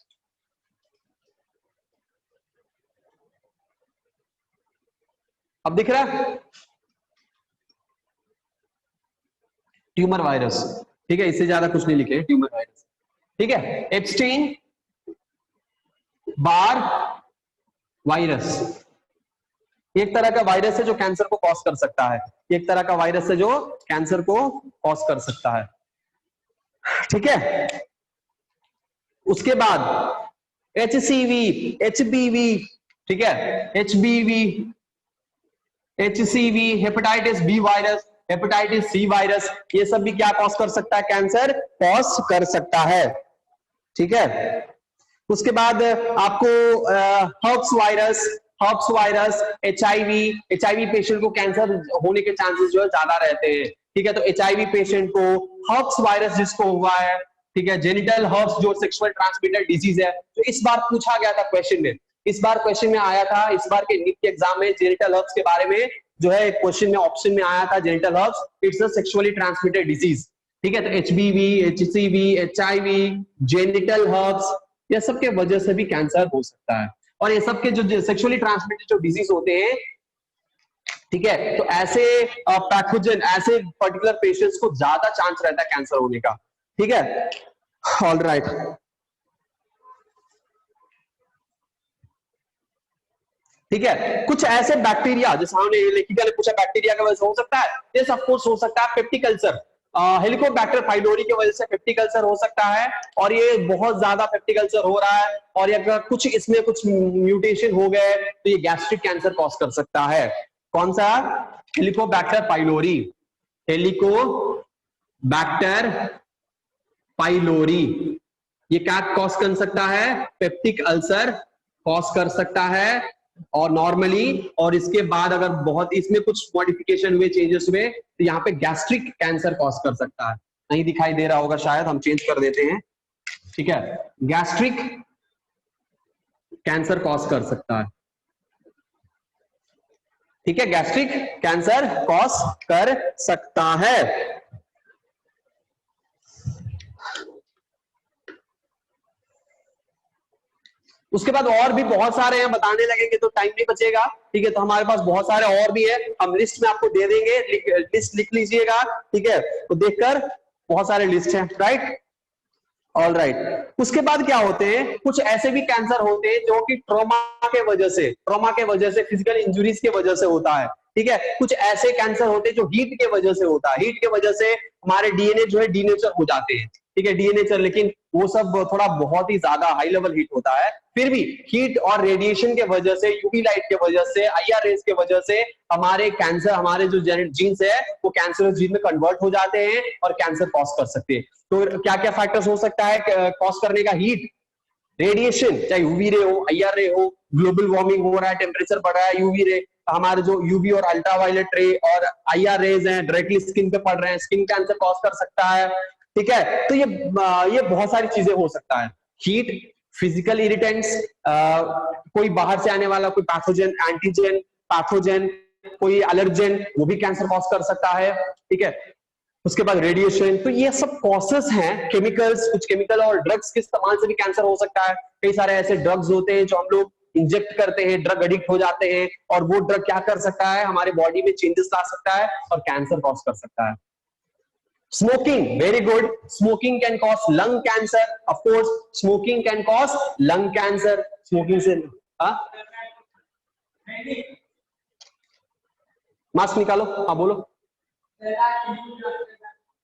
अब दिख रहा है? ट्यूमर वायरस, ठीक है, इससे ज्यादा कुछ नहीं लिखे, ट्यूमर वायरस, ठीक है। एप्स्टीन बार वायरस एक तरह का वायरस है जो कैंसर को कॉज कर सकता है, एक तरह का वायरस है जो कैंसर को कॉज कर सकता है, ठीक है। उसके बाद HCV, HBV, ठीक है, HBV, HCV, hepatitis B virus, hepatitis C virus, ये सब भी क्या कॉज कर सकता है? कैंसर कॉज कर सकता है, ठीक है। उसके बाद आपको हर्प्स वायरस, HIV पेशेंट को कैंसर होने के चांसेस जो है ज्यादा रहते हैं, ठीक है। तो HIV पेशेंट को हर्प्स वायरस जिसको हुआ है, ठीक है, जेनिटल हर्प्स जो सेक्सुअल ट्रांसमिटेड डिजीज है, तो इस बार पूछा गया था क्वेश्चन में, इस बार क्वेश्चन में आया था, इस बार के नीट के एग्जाम में जेनिटल हर्प्स के बारे में जो है क्वेश्चन में ऑप्शन में आया था, genital herpes it's a sexually transmitted disease, ठीक है। तो HBV, HCV, HIV, genital herpes, ये सब के वजह से भी कैंसर हो सकता है। और ये सब के जो सेक्सुअली ट्रांसमिटेड जो डिजीज होते हैं, ठीक है, तो ऐसे पैथोजन, ऐसे पर्टिकुलर पेशेंट्स को ज्यादा चांस रहता है कैंसर होने का, ठीक है। ऑल राइट, ठीक है। कुछ ऐसे बैक्टीरिया, जैसे हमने लेखिका ने पूछा बैक्टीरिया की वजह से हो सकता है, यस ऑफ कोर्स हो सकता है। पेप्टिकल्चर, हेलिकोबैक्टर पाइलोरी की वजह से पेप्टिकल्चर हो सकता है, और ये बहुत ज्यादा पेप्टिकल्चर हो रहा है, और अगर कुछ इसमें कुछ म्यूटेशन हो गए तो ये गैस्ट्रिक कैंसर कॉज कर सकता है। कौन सा? हेलिकोबैक्टर पाइलोरी, हेलिकोबैक्टर पाइलोरी, ये क्या कॉज कर सकता है? पेप्टिक अल्सर कॉज कर सकता है, और नॉर्मली, और इसके बाद अगर बहुत इसमें कुछ मॉडिफिकेशन हुए, चेंजेस हुए, तो यहाँ पे गैस्ट्रिक कैंसर कॉज कर सकता है। नहीं दिखाई दे रहा होगा शायद, हम चेंज कर देते हैं, ठीक है। गैस्ट्रिक कैंसर कॉज कर सकता है, ठीक है, गैस्ट्रिक कैंसर कॉज कर सकता है। उसके बाद और भी बहुत सारे हैं, बताने लगेंगे तो टाइम नहीं बचेगा, ठीक है। तो हमारे पास बहुत सारे और भी है, हम लिस्ट में आपको दे देंगे, लिस्ट लिख लीजिएगा, ठीक है। तो देखकर बहुत सारे लिस्ट हैं, राइट, ऑल राइट। उसके बाद क्या होते हैं, कुछ ऐसे भी कैंसर होते हैं जो कि ट्रॉमा के वजह से फिजिकल इंजुरीज के वजह से होता है, ठीक है। कुछ ऐसे कैंसर होते हैं जो हीट के वजह से होता है, हीट के वजह से हमारे डीएनए जो है डीनेचर हो जाते हैं, ठीक है, डीनेचर, लेकिन वो सब थोड़ा बहुत ही ज्यादा हाई लेवल हीट होता है। फिर भी हीट और रेडिएशन के वजह से, यूवी लाइट के वजह से, IR रेज के वजह से हमारे कैंसर, हमारे जो जीन्स है वो कैंसरस जीन में कन्वर्ट हो जाते हैं और कैंसर कॉज कर सकते हैं। तो क्या क्या फैक्टर्स हो सकता है कॉज करने का? हीट, रेडिएशन, चाहे यूवी रे हो, IR रे हो, ग्लोबल वार्मिंग हो रहा है, टेम्परेचर बढ़ रहा है, यूवी रे, हमारे जो यूवी और अल्ट्रावायलेट रे और IR रेज हैं डायरेक्टली स्किन पे पड़ रहे हैं, स्किन कैंसर कॉज कर सकता है, ठीक है। तो ये बहुत सारी चीजें हो सकता है। हीट, फिजिकल इरिटेंट्स, कोई बाहर से आने वाला कोई पैथोजन, एंटीजन, पैथोजन, कोई एलर्जन, वो भी कैंसर कॉज कर सकता है, ठीक है। उसके बाद रेडिएशन, तो ये सब कॉसेस हैं। केमिकल्स, कुछ केमिकल और ड्रग्स के इस्तेमाल से भी कैंसर हो सकता है। कई सारे ऐसे ड्रग्स होते हैं जो हम लोग इंजेक्ट करते हैं, ड्रग एडिक्ट हो जाते हैं, और वो ड्रग क्या कर सकता है, हमारे बॉडी में चेंजेस ला सकता है और कैंसर कॉज कर सकता है। Smoking, very good. Smoking can cause lung cancer. Of course, smoking can cause lung cancer. Smoking से, हाँ, मास्क निकालो, हाँ बोलो।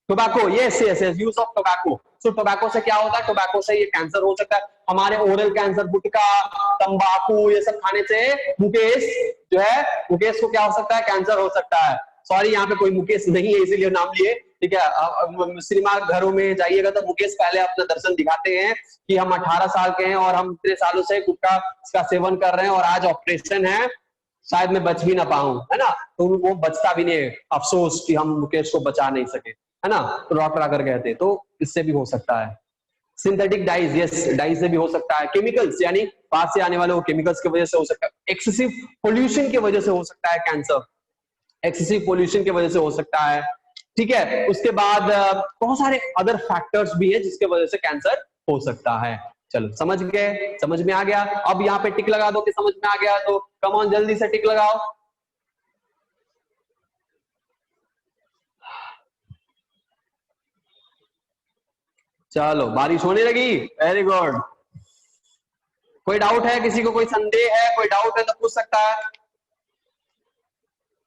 Tobacco, yes yes yes, use of tobacco. So tobacco से क्या होता है? टोबैको से ये कैंसर हो सकता है। हमारे ओरल कैंसर, गुटखा, तंबाकू, ये सब खाने से मुकेश जो है, मुकेश को क्या हो सकता है? कैंसर हो सकता है। सॉरी, यहाँ पे कोई मुकेश नहीं है इसीलिए नाम लिए, ठीक है। सिनेमा घरों में जाइएगा तो मुकेश पहले अपना दर्शन दिखाते हैं कि हम 18 साल के हैं और हम इतने सालों से गुटखा का सेवन कर रहे हैं और आज ऑपरेशन है, शायद मैं बच भी ना पाऊं, है ना। तो वो बचता भी नहीं, अफसोस कि हम मुकेश को बचा नहीं सके, है ना। तो डॉक्टर आकर कहते, तो इससे भी हो सकता है। सिंथेटिक डाइज, यस, डाइज से भी हो सकता है। केमिकल्स यानी बाहर से आने वाले वो केमिकल्स की वजह से हो सकता है। एक्सेसिव पोल्यूशन की वजह से हो सकता है कैंसर, एक्सेसिव पोल्यूशन की वजह से हो सकता है। ठीक है, उसके बाद बहुत सारे अदर फैक्टर्स भी है जिसके वजह से कैंसर हो सकता है। चलो समझ गए, समझ में आ गया। अब यहाँ पे टिक लगा दो कि समझ में आ गया, तो कम ऑन जल्दी से टिक लगाओ। चलो बारिश होने लगी, वेरी गुड। कोई डाउट है किसी को, कोई संदेह है, कोई डाउट है तो पूछ सकता है।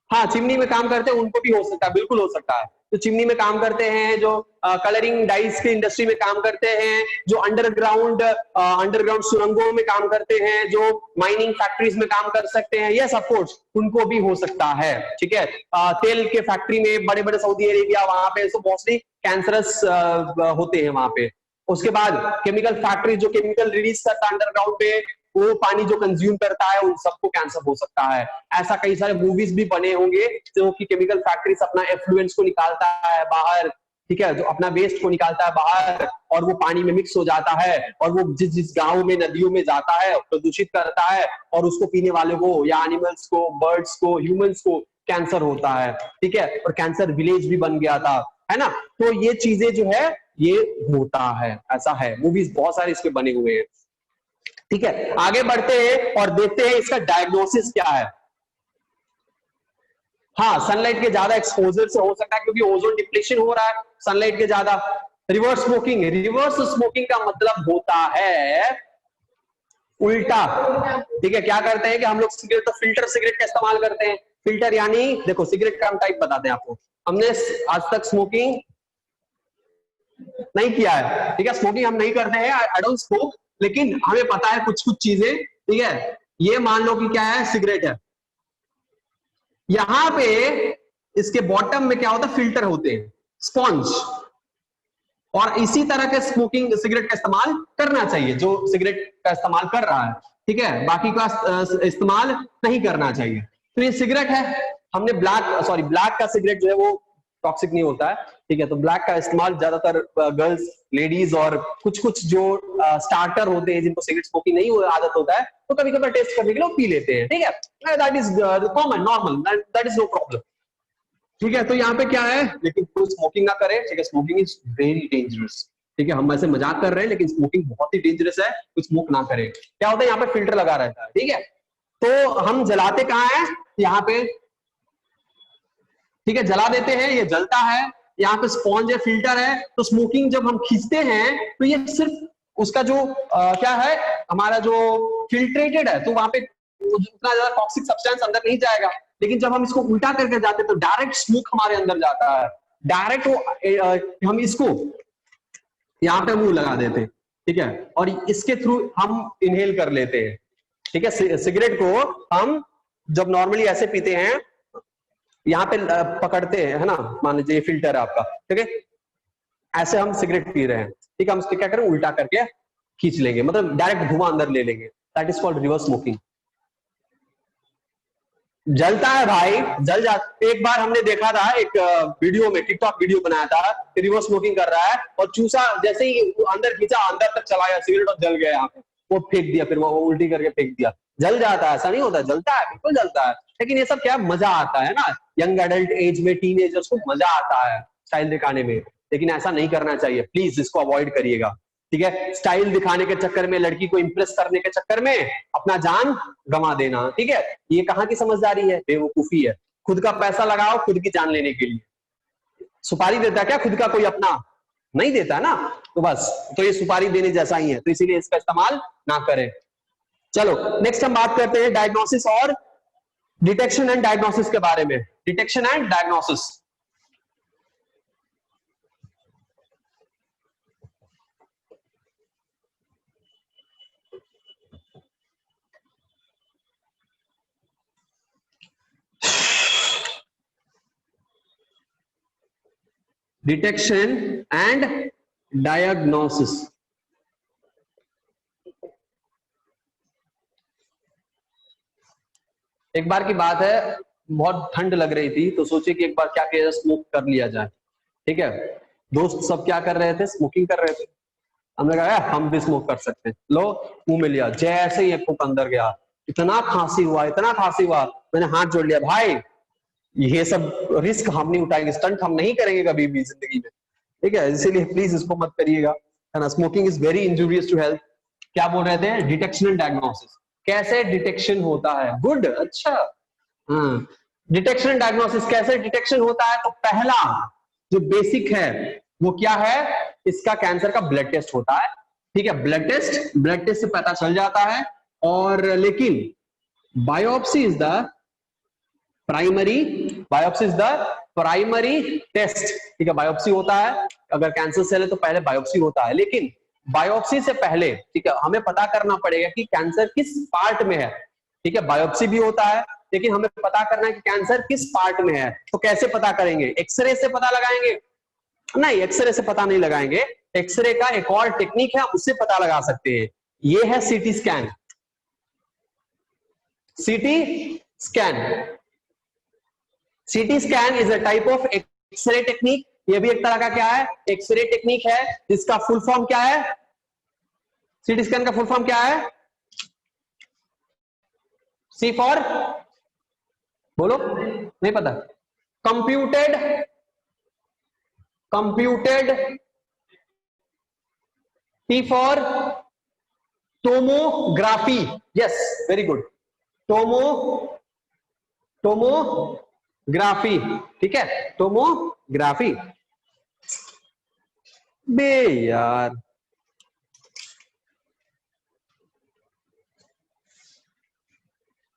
हाँ, चिमनी में काम करते हैं उनको भी हो सकता है, बिल्कुल हो सकता है। तो चिमनी में काम करते हैं जो कलरिंग डाइस की इंडस्ट्री में काम करते हैं, जो अंडरग्राउंड सुरंगों में काम करते हैं, जो माइनिंग फैक्ट्रीज में काम कर सकते हैं, यस ऑफ कोर्स उनको भी हो सकता है। ठीक है, तेल के फैक्ट्री में बड़े बड़े सऊदी अरेबिया वहां पे तो मोस्टली कैंसरस होते हैं वहां पे। उसके बाद केमिकल फैक्ट्री जो केमिकल रिलीज करता है अंडरग्राउंड पे, वो पानी जो कंज्यूम करता है उन सबको कैंसर हो सकता है। ऐसा कई सारे मूवीज भी बने होंगे जो कि केमिकल फैक्ट्रीज अपना एफ्लुएंस को निकालता है बाहर, ठीक है, जो अपना वेस्ट को निकालता है बाहर और वो पानी में मिक्स हो जाता है और वो जिस जिस गांव में नदियों में जाता है प्रदूषित करता है और उसको पीने वाले को या एनिमल्स को, बर्ड्स को, ह्यूमंस को कैंसर होता है। ठीक है, और कैंसर विलेज भी बन गया था, है ना। तो ये चीजें जो है ये होता है, ऐसा है, मूवीज बहुत सारे इसके बने हुए हैं। ठीक है, आगे बढ़ते हैं और देखते हैं इसका डायग्नोसिस क्या है। हाँ, सनलाइट के ज्यादा एक्सपोजर से हो सकता है क्योंकि ओजोन डिप्लीशन हो रहा है सनलाइट के ज्यादा। रिवर्स स्मोकिंग, रिवर्स स्मोकिंग का मतलब होता है उल्टा। ठीक है, क्या करते हैं कि हम लोग सिगरेट तो फिल्टर सिगरेट का इस्तेमाल करते हैं। फिल्टर यानी देखो सिगरेट का हम टाइप बताते हैं आपको। हमने आज तक स्मोकिंग नहीं किया है, ठीक है, स्मोकिंग हम नहीं करते हैं, आई डोंट स्मोक, लेकिन हमें पता है कुछ कुछ चीजें। ठीक है, ये मान लो कि क्या है, सिगरेट है, यहां पे इसके बॉटम में क्या होता है, फिल्टर होते हैं, स्पॉन्ज। और इसी तरह के स्मोकिंग सिगरेट का इस्तेमाल करना चाहिए जो सिगरेट का इस्तेमाल कर रहा है। ठीक है, बाकी का इस्तेमाल नहीं करना चाहिए। तो ये सिगरेट है, हमने ब्लैक का सिगरेट जो है वो टॉक्सिक नहीं होता है। ठीक है, तो ब्लैक का इस्तेमाल ज्यादातर गर्ल्स, लेडीज और कुछ कुछ जो स्टार्टर होते हैं जिनको सिगरेट स्मोकिंग नहीं आदत होता है तो कभी कभी टेस्ट करने के लिए पी लेते हैं। ठीक है, that is common, normal, that is no problem. ठीक है, तो यहाँ पे क्या है, लेकिन कोई स्मोकिंग ना करे। ठीक है, स्मोकिंग इज वेरी डेंजरस। ठीक है, हम ऐसे मजाक कर रहे हैं लेकिन स्मोकिंग बहुत ही डेंजरस है, कोई स्मोक ना करे। क्या होता है, यहाँ पे फिल्टर लगा रहता है। ठीक है, तो हम जलाते कहाँ है, यहाँ पे। ठीक है, जला देते हैं, ये जलता है, यहाँ पे स्पॉन्ज है, फिल्टर है। तो स्मोकिंग जब हम खींचते हैं तो ये सिर्फ उसका जो क्या है, हमारा जो फिल्ट्रेटेड है, तो वहां पे उतना ज्यादा टॉक्सिक सब्सटेंस अंदर नहीं जाएगा। लेकिन जब हम इसको उल्टा करके जाते हैं तो डायरेक्ट स्मोक हमारे अंदर जाता है, डायरेक्ट वो हम इसको यहाँ पे मुंह लगा देते हैं। ठीक है, और इसके थ्रू हम इनहेल कर लेते हैं। ठीक है, सिगरेट को हम जब नॉर्मली ऐसे पीते हैं, यहाँ पे पकड़ते हैं, है ना, मान लीजिए फिल्टर है आपका, ठीक है, ऐसे हम सिगरेट पी रहे हैं। ठीक है, हम इसके क्या करें, उल्टा करके खींच लेंगे, मतलब डायरेक्ट धुआं अंदर ले लेंगे। That is called reverse smoking. जलता है भाई, जल जाता। एक बार हमने देखा था एक वीडियो में, टिकटॉक वीडियो बनाया था, रिवर्स स्मोकिंग कर रहा है और चूसा जैसे ही अंदर खींचा, अंदर तक चला गया सिगरेट और जल गया। यहाँ पे वो फेंक दिया, फिर वो उल्टी करके फेंक दिया। जल जाता है, ऐसा नहीं होता, जलता है, बिल्कुल जलता है। लेकिन ये सब क्या मजा आता है ना, यंग एडल्ट एज में टीनेजर्स को मजा आता है स्टाइल दिखाने में। लेकिन ऐसा नहीं करना चाहिए, प्लीज इसको अवॉइड करिएगा। ठीक है, स्टाइल दिखाने के चक्कर में, लड़की को इंप्रेस करने के चक्कर में अपना जान गंवा देना, ठीक है, ये कहाँ की समझदारी है, बेवकूफी है। खुद का पैसा लगाओ खुद की जान लेने के लिए। सुपारी देता क्या खुद का कोई अपना, नहीं देता ना, तो बस, तो ये सुपारी देने जैसा ही है, तो इसीलिए इसका इस्तेमाल ना करें। चलो नेक्स्ट हम बात करते हैं डायग्नोसिस और डिटेक्शन एंड डायग्नोसिस के बारे में। Detection and diagnosis, detection and diagnosis. एक बार की बात है, बहुत ठंड लग रही थी तो सोचे कि एक बार क्या किया, स्मोक कर लिया जाए। ठीक है, दोस्त सब क्या कर रहे थे, स्मोकिंग कर रहे थे। हमने कहा हम भी स्मोक कर सकते हैं, लो मुंह में लिया, जैसे ही एक फूक अंदर गया, इतना खांसी हुआ, इतना खांसी हुआ, मैंने हाथ जोड़ लिया, भाई ये सब रिस्क हम नहीं उठाएंगे, स्टंट हम नहीं करेंगे कभी भी जिंदगी में, ठीक है, इसीलिए प्लीज इसको मत करिएगा, है ना। Smoking is very injurious to health. क्या बोल रहे थे, डिटेक्शन एंड डायग्नोसिस, कैसे डिटेक्शन होता है, गुड, अच्छा, हाँ, डिटेक्शन एंड डायग्नोसिस कैसे डिटेक्शन होता है, तो पहला जो बेसिक है वो क्या है, इसका कैंसर का ब्लड टेस्ट होता है, ठीक है, ब्लड टेस्ट से पता चल जाता है, और लेकिन biopsy is the primary test, ठीक है, बायोप्सी होता है, अगर कैंसर सेल है तो पहले बायोप्सी होता है, लेकिन बायोप्सी से पहले, ठीक है, हमें पता करना पड़ेगा कि कैंसर किस पार्ट में है, ठीक है, बायोप्सी भी होता है, लेकिन हमें पता करना है कि कैंसर किस पार्ट में है, तो कैसे पता करेंगे, एक्सरे से पता लगाएंगे, नहीं, एक्सरे से पता नहीं लगाएंगे, एक्सरे का एक और टेक्निक है, उससे पता लगा सकते हैं, ये है CT scan. CT scan is a type of X-ray technique, ये भी एक तरह का क्या है, एक्सरे टेक्निक है, जिसका फुल फॉर्म क्या है, सीटी स्कैन का फुल फॉर्म क्या है, सी फॉर, बोलो, नहीं पता, computed, T for tomography, yes very good, tomography, ठीक है, टोमोग्राफी, बे यार,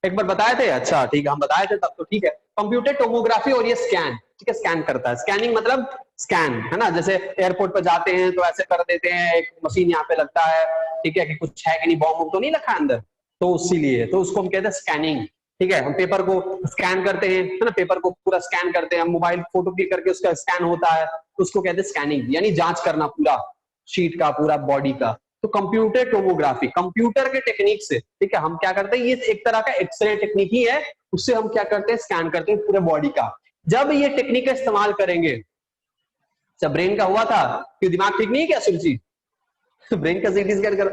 एक बार बताए थे, अच्छा ठीक है, हम बताए थे तब तो ठीक है, कंप्यूटर टोमोग्राफी, और ये स्कैन, ठीक है, स्कैन करता है, स्कैनिंग मतलब स्कैन, है ना, जैसे एयरपोर्ट पर जाते हैं तो ऐसे कर देते हैं, एक मशीन यहाँ पे लगता है, ठीक है, कि कुछ है कि नहीं, बॉम्ब तो नहीं रखा अंदर, तो इसीलिए तो उसको हम कहते हैं स्कैनिंग, ठीक है, हम पेपर को स्कैन करते हैं, है ना, पेपर को पूरा स्कैन करते हैं, हम मोबाइल फोटो क्लिक करके उसका स्कैन होता है, तो उसको कहते हैं स्कैनिंग, यानी जांच करना पूरा शीट का, पूरा बॉडी का, तो कंप्यूटर टोमोग्राफी, कंप्यूटर के टेक्निक से, ठीक है, हम क्या करते हैं, ये एक तरह का एक्सरे टेक्निक ही है, उससे हम क्या करते हैं, स्कैन करते हैं पूरे बॉडी का। जब ये टेक्निक का इस्तेमाल करेंगे, जब ब्रेन का हुआ था कि दिमाग ठीक नहीं है क्या सुरजी, ब्रेन का सीटी स्कैन करो,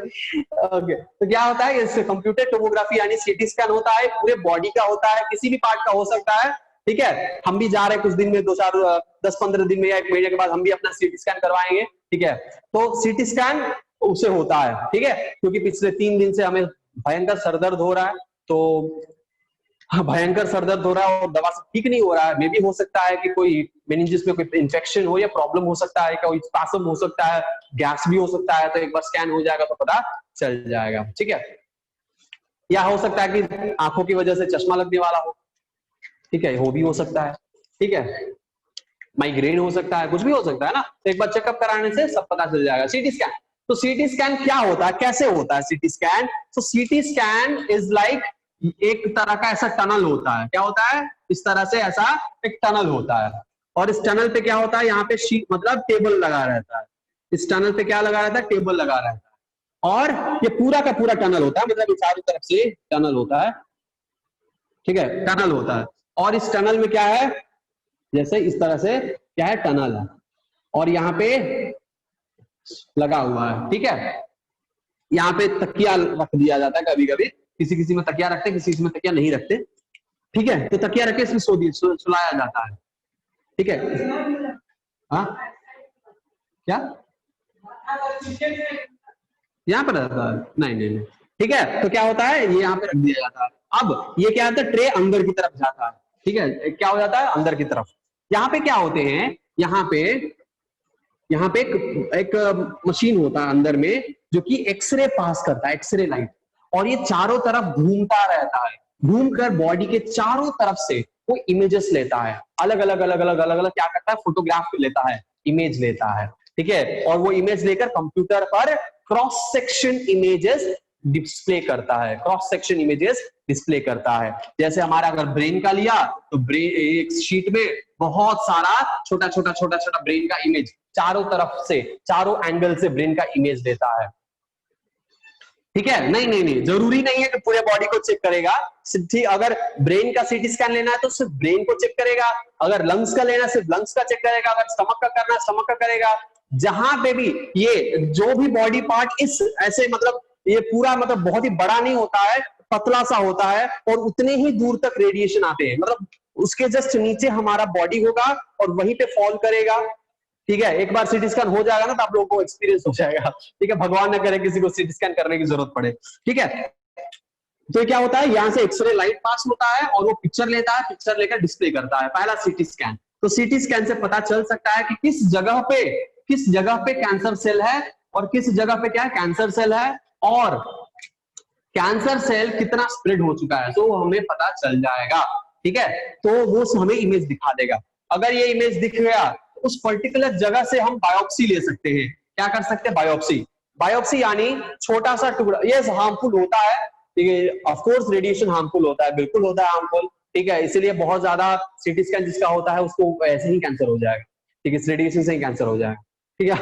ओके, तो क्या होता है, इससे कंप्यूटर टोमोग्राफी यानी सीटी स्कैन होता है, पूरे बॉडी का होता है, किसी भी पार्ट का हो सकता है, ठीक है, हम भी जा रहे हैं कुछ दिन में, 10-15 दिन में या 1 महीने के बाद हम भी अपना सीटी स्कैन करवाएंगे, ठीक है, तो सीटी स्कैन उसे होता है, ठीक है, क्योंकि पिछले 3 दिन से हमें भयंकर सरदर्द हो रहा है, तो भयंकर सरदर्द हो रहा है और दवा से ठीक नहीं हो रहा है, मे भी हो सकता है कि कोई मेनिंजिस में कोई इन्फेक्शन हो या प्रॉब्लम हो सकता है, कोई स्पासम हो सकता है, गैस भी हो सकता है, तो एक बार स्कैन हो जाएगा तो पता चल जाएगा, ठीक है, या हो सकता है कि आंखों की वजह से चश्मा लगने वाला हो, ठीक है, वो भी हो सकता है, ठीक है, माइग्रेन हो सकता है, कुछ भी हो सकता है ना, तो एक बार चेकअप कराने से सब पता चल जाएगा। सीटी स्कैन, तो सीटी स्कैन क्या होता है, कैसे होता है सीटी स्कैन, तो सीटी स्कैन इज लाइक एक तरह का ऐसा टनल होता है, क्या होता है, इस तरह से ऐसा एक टनल होता है, और इस टनल पे क्या होता है, यहाँ पे शीट मतलब टेबल लगा रहता है, इस टनल पे क्या लगा रहता है, टेबल लगा रहता है, और ये पूरा का पूरा टनल होता है, मतलब चारों तरफ से टनल होता है, ठीक है, टनल होता है, और इस टनल में क्या है, जैसे इस तरह से क्या है, टनल है, और यहाँ पे लगा हुआ है, ठीक है, यहाँ पे तकिया रख दिया जाता है, कभी कभी किसी किसी में तकिया रखते हैं, किसी किसी में तकिया नहीं रखते, ठीक है, तो तकिया रख के इसमें सुलाया जाता है, ठीक है, हाँ क्या यहाँ पर रहता है, नहीं नहीं नहीं, ठीक है, तो क्या होता है, ये यहाँ पे रख दिया जाता है, अब ये क्या होता है, ट्रे अंदर की तरफ जाता है, ठीक है, क्या हो जाता है, अंदर की तरफ, यहाँ पे क्या होते हैं, यहाँ पे एक मशीन होता है अंदर में, जो कि एक्सरे पास करता है, एक्सरे लाइट, और ये चारों तरफ घूमता रहता है, घूमकर बॉडी के चारों तरफ से वो इमेजेस लेता है, अलग अलग अलग अलग अलग अलग क्या करता है, फोटोग्राफ लेता है, इमेज लेता है, ठीक है, और वो इमेज लेकर कंप्यूटर पर क्रॉस सेक्शन इमेजेस डिस्प्ले करता है, क्रॉस सेक्शन इमेजेस डिस्प्ले करता है, जैसे हमारा अगर ब्रेन का लिया तो ब्रेन एक शीट में बहुत सारा छोटा छोटा छोटा छोटा ब्रेन का इमेज, चारों तरफ से, चारों एंगल से ब्रेन का इमेज देता है, ठीक है, नहीं नहीं नहीं, जरूरी नहीं है कि पूरे बॉडी को चेक करेगा, ठीक, अगर ब्रेन का सीटी स्कैन लेना है तो सिर्फ ब्रेन को चेक करेगा, अगर लंग्स का लेना है सिर्फ लंग्स का चेक करेगा, अगर स्टमक का करना है स्टमक का करेगा, जहां पे भी ये जो भी बॉडी पार्ट इस ऐसे मतलब ये पूरा मतलब बहुत ही बड़ा नहीं होता है, पतला सा होता है और उतने ही दूर तक रेडिएशन आते हैं, मतलब उसके जस्ट नीचे हमारा बॉडी होगा और वहीं पे फॉल करेगा। ठीक है, एक बार सीटी स्कैन हो जाएगा ना तो आप लोगों को एक्सपीरियंस हो जाएगा। ठीक है, भगवान न करे किसी को सीटी स्कैन करने की जरूरत पड़े। ठीक है, तो क्या होता है, यहां से एक्सरे लाइट पास होता है और वो पिक्चर लेता है, पिक्चर लेकर डिस्प्ले करता है, पहला सीटी स्कैन। तो सीटी स्कैन से पता चल सकता है कि किस जगह पे कैंसर सेल है और किस जगह पे क्या है, कैंसर सेल है, और कैंसर सेल कितना स्प्रेड हो चुका है, तो हमें पता चल जाएगा। ठीक है, तो वो हमें इमेज दिखा देगा। अगर ये इमेज दिख गया उस पर्टिकुलर जगह से हम बायोप्सी ले सकते हैं। क्या कर सकते हैं, बायोप्सी। बायोप्सी यानी छोटा सा टुकड़ा, ये हार्मफुल होता है, ठीक है, ऑफ कोर्स रेडिएशन हार्मफुल होता है, बिल्कुल होता है हार्मफुल। ठीक है, इसीलिए बहुत ज्यादा सीटी स्कैन जिसका होता है उसको ऐसे ही कैंसर हो जाएगा। ठीक है, इस रेडिएशन से ही कैंसर हो जाएगा। ठीक है,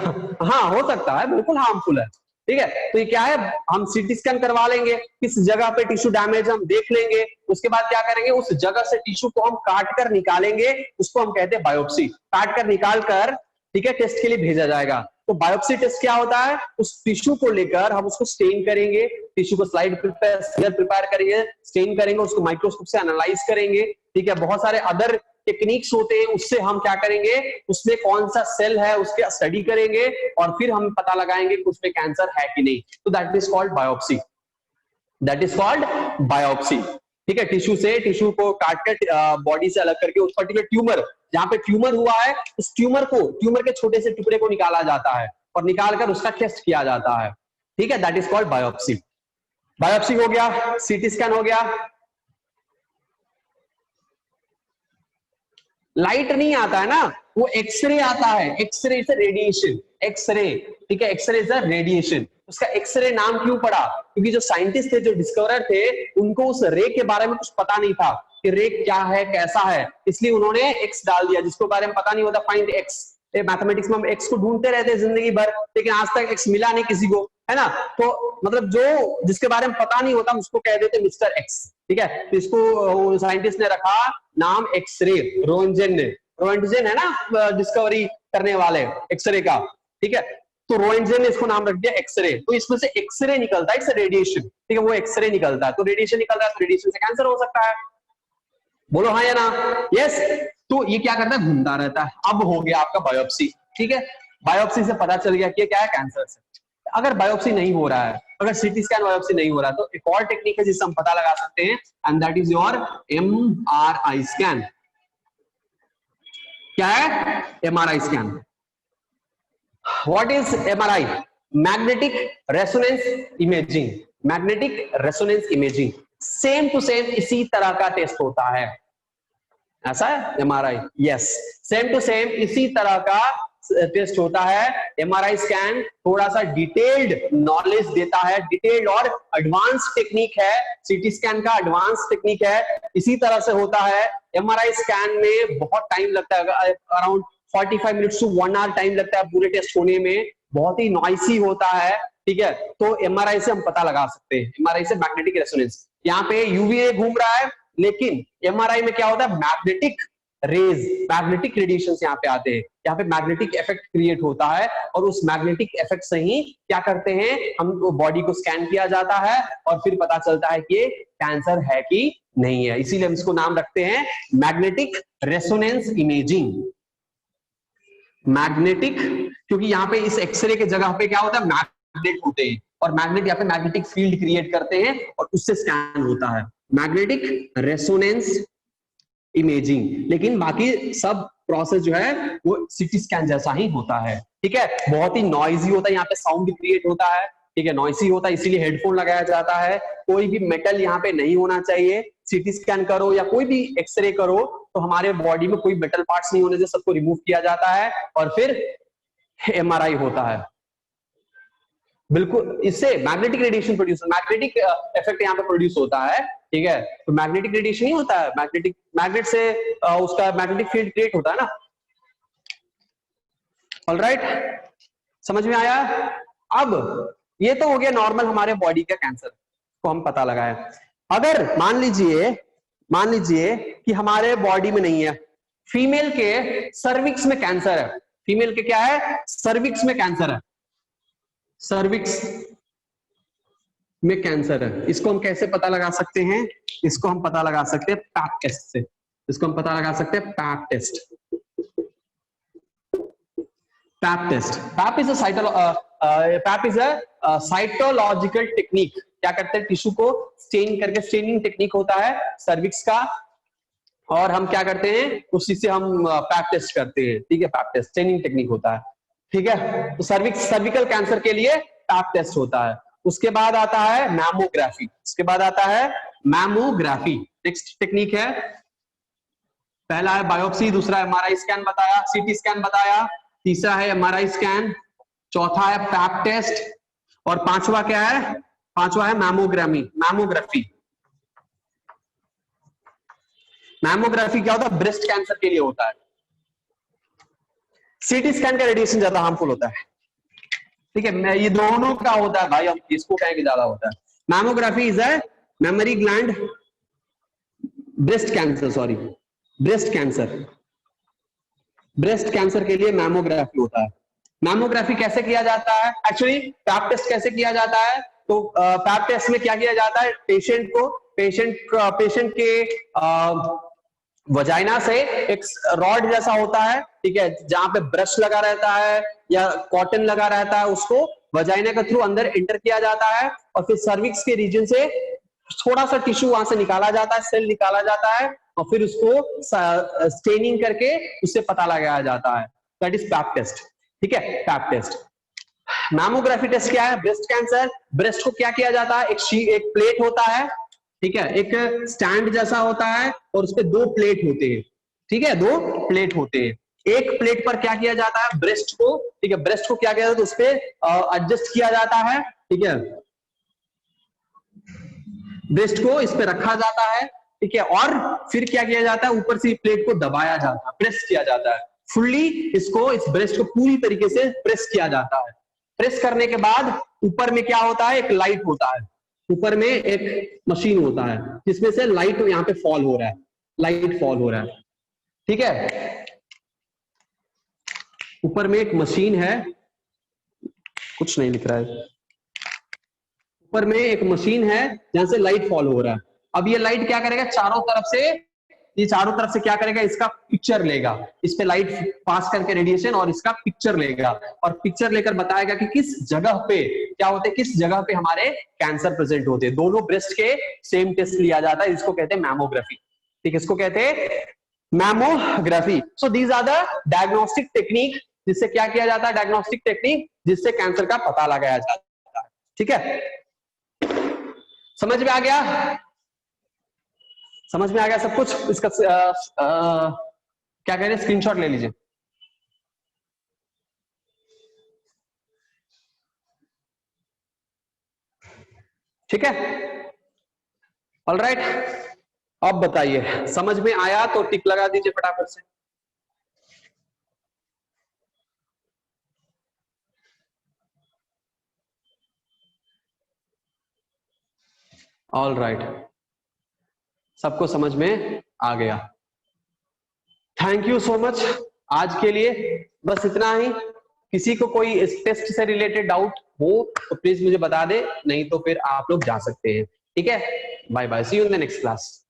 हाँ हो सकता है, बिल्कुल हार्मफुल है। ठीक है, तो ये क्या है, हम सीटी स्कैन करवा लेंगे, किस जगह पे टिश्यू डैमेज हम देख लेंगे, उसके बाद क्या करेंगे, उस जगह से टिश्यू को हम काट कर निकालेंगे, उसको हम कहते हैं बायोप्सी। काट कर निकाल कर, ठीक है, टेस्ट के लिए भेजा जाएगा। तो बायोप्सी टेस्ट क्या होता है, उस टिश्यू को लेकर हम उसको स्टेन करेंगे, टिश्यू को स्लाइड प्रिपेयर करेंगे, स्टेन करेंगे, उसको माइक्रोस्कोप से एनालाइज करेंगे। ठीक है, बहुत सारे अदर टेक्निक्स होते हैं, उससे हम क्या करेंगे, उसमें कौन सा सेल है उसके स्टडी करेंगे और फिर हम पता लगाएंगे कि उसमें कैंसर है कि नहीं। तो that is called biopsy, that is called biopsy. ठीक है, टिश्यू को काट कर बॉडी से अलग करके उस पर्टिकुलर ट्यूमर, जहां पे ट्यूमर हुआ है, उस ट्यूमर के छोटे से टुकड़े को निकाला जाता है और निकालकर उसका टेस्ट किया जाता है। ठीक है, that is called biopsy. Biopsy हो गया, सीटी स्कैन हो गया। लाइट नहीं आता है ना, वो एक्सरे आता है, एक्सरे इज रेडिएशन, एक्सरे। ठीक है, एक्सरे इज रेडिएशन। उसका एक्सरे नाम क्यों पड़ा, क्योंकि जो साइंटिस्ट थे, जो डिस्कवरर थे, उनको उस रे के बारे में कुछ पता नहीं था कि रे क्या है, कैसा है, इसलिए उन्होंने एक्स डाल दिया। जिसको बारे में पता नहीं होता, फाइंड एक्स। मैथमेटिक्स में हम एक्स को ढूंढते रहते हैं जिंदगी भर, लेकिन आज तक एक्स मिला नहीं किसी को, है ना। तो मतलब जो जिसके बारे में पता नहीं होता उसको कह देते मिस्टर एक्स। ठीक है, तो इसको साइंटिस्ट ने रखा नाम एक्सरे, रोएंटजेन है ना डिस्कवरी करने वाले एक्सरे का। ठीक है, तो रोएंटजेन ने इसको नाम रख दिया एक्सरे। तो इसमें से एक्सरे निकलता है, इससे रेडिएशन। ठीक है, वो एक्सरे निकलता है, तो रेडिएशन निकल रहा है, तो रेडिएशन से कैंसर हो सकता है। बोलो हाँ या ना, यस। तो ये क्या करता है, घूमता रहता है। अब हो गया आपका बायोप्सी। ठीक है, बायोप्सी से पता चल गया कि क्या है, कैंसर से। अगर बायोप्सी नहीं हो रहा है, अगर सीटी स्कैन बायोप्सी नहीं हो रहा है, तो एक और टेक्निक है जिससे हम पता लगा सकते हैं, and that is your MRI scan. क्या है, MRI scan. What is MRI, magnetic resonance imaging. Magnetic resonance imaging same to same इसी तरह का टेस्ट होता है, ऐसा है MRI, yes, same to same इसी तरह का टेस्ट होता है। एमआरआई स्कैन थोड़ा सा डिटेल्ड नॉलेज देता है, डिटेल्ड और एडवांस टेक्निक है। सीटी स्कैन का एडवांस टेक्निक है, इसी तरह से होता है। एमआरआई स्कैन में बहुत टाइम लगता है, around 45 minutes to 1 hour time लगता है पूरे टेस्ट होने में, बहुत ही नॉइसी होता है। ठीक है, तो एमआरआई से हम पता लगा सकते हैं, एमआरआई से मैग्नेटिक रेजोनेंस। यहाँ पे यूवीए घूम रहा है, लेकिन एमआरआई में क्या होता है, मैग्नेटिक रेज, मैग्नेटिक रेडिएशन यहाँ पे आते हैं, यहाँ पे मैग्नेटिक इफेक्ट क्रिएट होता है, और उस मैग्नेटिक इफेक्ट से ही क्या करते हैं, हम बॉडी को स्कैन किया जाता है और फिर पता चलता है कि कैंसर है कि नहीं है। इसीलिए हम इसको नाम रखते हैं मैग्नेटिक रेजोनेंस इमेजिंग। मैग्नेटिक, क्योंकि यहाँ पे इस एक्सरे के जगह पे क्या होता है, मैग्नेट होते हैं, और मैग्नेट यहाँ पे मैग्नेटिक फील्ड क्रिएट करते हैं और उससे स्कैन होता है, मैग्नेटिक रेजोनेंस इमेजिंग। लेकिन बाकी सब प्रोसेस जो है वो सीटी स्कैन जैसा ही होता है। ठीक है, बहुत ही नॉइजी होता है, यहाँ पे साउंड क्रिएट होता है। ठीक है, नॉइसी होता है, इसीलिए हेडफोन लगाया जाता है। कोई भी मेटल यहाँ पे नहीं होना चाहिए। सीटी स्कैन करो या कोई भी एक्सरे करो तो हमारे बॉडी में कोई मेटल पार्ट्स नहीं होने चाहिए, सबको रिमूव किया जाता है और फिर एमआरआई होता है। बिल्कुल, इससे magnetic radiation produce, magnetic effect यहाँ पे प्रोड्यूस होता है। ठीक है, तो मैग्नेटिक रेडिएशन ही होता है, मैग्नेट से उसका मैग्नेटिक फील्ड क्रिएट होता है ना। ऑलराइट, समझ में आया। अब ये तो हो गया नॉर्मल हमारे बॉडी का कैंसर को हम पता लगाए। अगर मान लीजिए कि हमारे बॉडी में नहीं है, फीमेल के सर्विक्स में कैंसर है, फीमेल के क्या है, सर्विक्स में कैंसर है, सर्विक्स में कैंसर है। इसको हम कैसे पता लगा सकते हैं, इसको हम पता लगा सकते हैं पैप टेस्ट से, इसको हम पता लगा सकते हैं Pap test. Pap test, Pap is a cytological technique. क्या करते हैं, टिश्यू को स्टेन करके, स्टेनिंग टेक्निक होता है सर्विक्स का, और हम क्या करते हैं, उसी से हम पैप टेस्ट करते हैं। ठीक है, पैप टेस्ट स्टेनिंग टेक्निक होता है। ठीक है, तो सर्विकल कैंसर के लिए पैप टेस्ट होता है। उसके बाद आता है मैमोग्राफी, उसके बाद आता है मैमोग्राफी। नेक्स्ट टेक्निक है, पहला है बायोप्सी, दूसरा एमआरआई स्कैन बताया, सीटी स्कैन बताया, तीसरा है एमआरआई स्कैन, चौथा है पैप टेस्ट, और पांचवा क्या है, पांचवा है मैमोग्राफी। मैमोग्राफी क्या होता है, ब्रेस्ट कैंसर के लिए होता है। सीटी स्कैन का रेडिएशन ज्यादा हार्मफुल होता है। ठीक है, ये दोनों का होता है भाई, हम किसको कहेंगे ज्यादा होता है। Mammography is a memory gland breast cancer, sorry breast cancer के लिए मैमोग्राफी होता है। मैमोग्राफी कैसे किया जाता है, एक्चुअली पैप टेस्ट कैसे किया जाता है, तो पैप टेस्ट में क्या किया जाता है, पेशेंट के वजाइना से एक रॉड जैसा होता है, ठीक है, जहां पे ब्रश लगा रहता है या कॉटन लगा रहता है, उसको वजाइना के थ्रू अंदर एंटर किया जाता है, और फिर सर्विक्स के रीजन से थोड़ा सा टिश्यू वहां से निकाला जाता है, सेल निकाला जाता है, और फिर उसको स्टेनिंग करके उससे पता लगाया जाता है। That is Pap test. ठीक है, पैप टेस्ट। मैमोग्राफी टेस्ट क्या है, ब्रेस्ट कैंसर, ब्रेस्ट को क्या किया जाता है, एक प्लेट होता है, ठीक है, एक स्टैंड जैसा होता है, और उसपे दो प्लेट होते हैं। ठीक है, दो प्लेट होते हैं। एक प्लेट पर क्या किया जाता है, ब्रेस्ट को, ठीक है, ब्रेस्ट को क्या किया जाता है, उस पे एडजस्ट किया जाता है। ठीक है, ब्रेस्ट को इस पे रखा जाता है, ठीक है, और फिर क्या किया जाता है, ऊपर से प्लेट को दबाया जाता है, प्रेस किया जाता है फुल्ली, इसको, इस ब्रेस्ट को पूरी तरीके से प्रेस किया जाता है। प्रेस करने के बाद ऊपर में क्या होता है, एक लाइट होता है, ऊपर में एक मशीन होता है जिसमें से लाइट यहाँ पे फॉल हो रहा है, लाइट फॉल हो रहा है। ठीक है, ऊपर में एक मशीन है, कुछ नहीं लिख रहा है, ऊपर में एक मशीन है जहां से लाइट फॉल हो रहा है। अब ये लाइट क्या करेगा, चारों तरफ से क्या करेगा, इसका पिक्चर लेगा, इस पे लाइट पास करके रेडिएशन, और इसका पिक्चर लेगा, और पिक्चर लेकर बताएगा कि किस जगह पे क्या होते हैं, किस जगह पे हमारे कैंसर प्रेजेंट होते हैं। दोनों ब्रेस्ट के सेम टेस्ट लिया जाता है, इसको कहते हैं मैमोग्राफी। ठीक है, इसको कहते हैं mammography. So these are the diagnostic technique, जिससे क्या किया जाता है, डायग्नोस्टिक टेक्निक जिससे कैंसर का पता लगाया जाता है। ठीक है, समझ में आ गया, समझ में आ गया सब कुछ। इसका क्या कह रहे हैं, स्क्रीनशॉट ले लीजिए। ठीक है, ऑलराइट, अब बताइए समझ में आया तो टिक लगा दीजिए फटाफट से। ऑलराइट, सबको समझ में आ गया। थैंक यू सो मच आज के लिए, बस इतना ही। किसी को कोई इस टेस्ट से रिलेटेड डाउट हो तो प्लीज मुझे बता दे, नहीं तो फिर आप लोग जा सकते हैं। ठीक है, bye bye, see you in the next class.